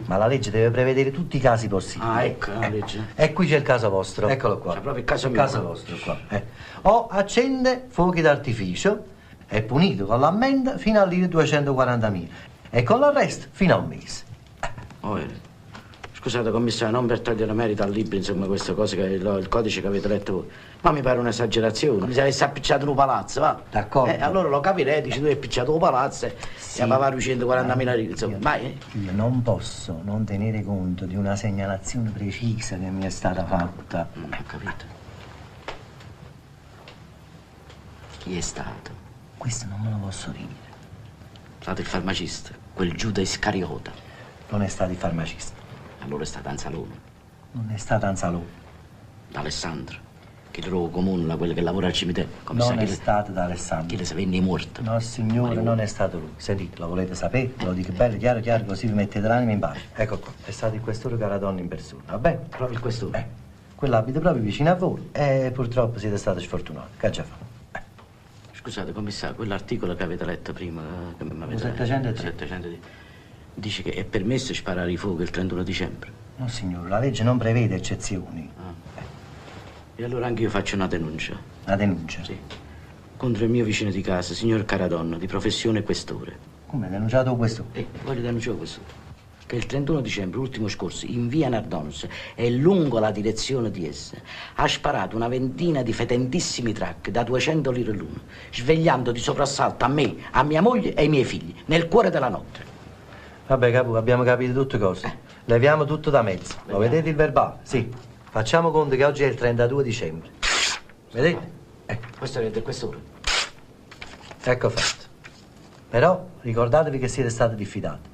S6: ma la legge deve prevedere tutti i casi possibili.
S7: Ah, ecco la legge.
S6: E qui c'è il caso vostro. Eccolo qua.
S7: C'è proprio il caso mio.
S6: Il caso vostro qua. O accende fuochi d'artificio, è punito con l'ammenda fino a lire 240.000 e con l'arresto fino a un mese.
S7: Scusate, commissario, non per togliere merito al libro, insomma, queste cose, che il codice che avete letto voi. Ma mi pare un'esagerazione. Mi se avessi appicciato in un palazzo, va?
S6: D'accordo.
S7: Allora lo capirei, dici tu hai appicciato un palazzo e aveva 140.000 lire, insomma. Ma
S6: io non posso non tenere conto di una segnalazione precisa che mi è stata fatta.
S7: Non ho capito. Chi è stato?
S6: Questo non me lo posso dire.
S7: È stato il farmacista, quel Giuda Iscariota.
S6: Non è stato il farmacista.
S7: Allora è stato Anzalone.
S6: Non è stato Anzalone.
S7: D'Alessandro, che il luogo comune, quello che lavora al cimitero.
S6: Non è stato D'Alessandro.
S7: Chi le sa venne morto.
S6: No, signore, non è stato lui. Sentite, lo volete sapere? Ve lo dico bello, chiaro, così vi mettete l'anima in pace. Ecco qua, è stato il questore Caradonna in persona, va bene?
S7: Proprio il questore?
S6: Quello abita proprio vicino a voi e purtroppo siete stati sfortunati. Che già fa?
S7: Scusate, commissario, quell'articolo che avete letto prima, che mi avete
S6: 703.
S7: Dice che è permesso sparare i fuochi il 31 dicembre.
S6: No, signore, la legge non prevede eccezioni.
S7: E allora anche io faccio una denuncia.
S6: Una denuncia?
S7: Sì. Contro il mio vicino di casa, signor Caradonna, di professione questore.
S6: Come, denunciato questore?
S7: Voglio denunciare questore. Che il 31 dicembre, l'ultimo scorso, in via Nardonus e lungo la direzione di essa, ha sparato una ventina di fetentissimi track da 200 lire l'uno, svegliando di soprassalto a me, a mia moglie e ai miei figli, nel cuore della notte.
S6: Vabbè, capo, abbiamo capito tutte cose. Leviamo tutto da mezzo. Lo vedete il verbale? Sì. Facciamo conto che oggi è il 32 dicembre. Vedete?
S7: Questo è del questore.
S6: Ecco fatto. Però ricordatevi che siete stati diffidati.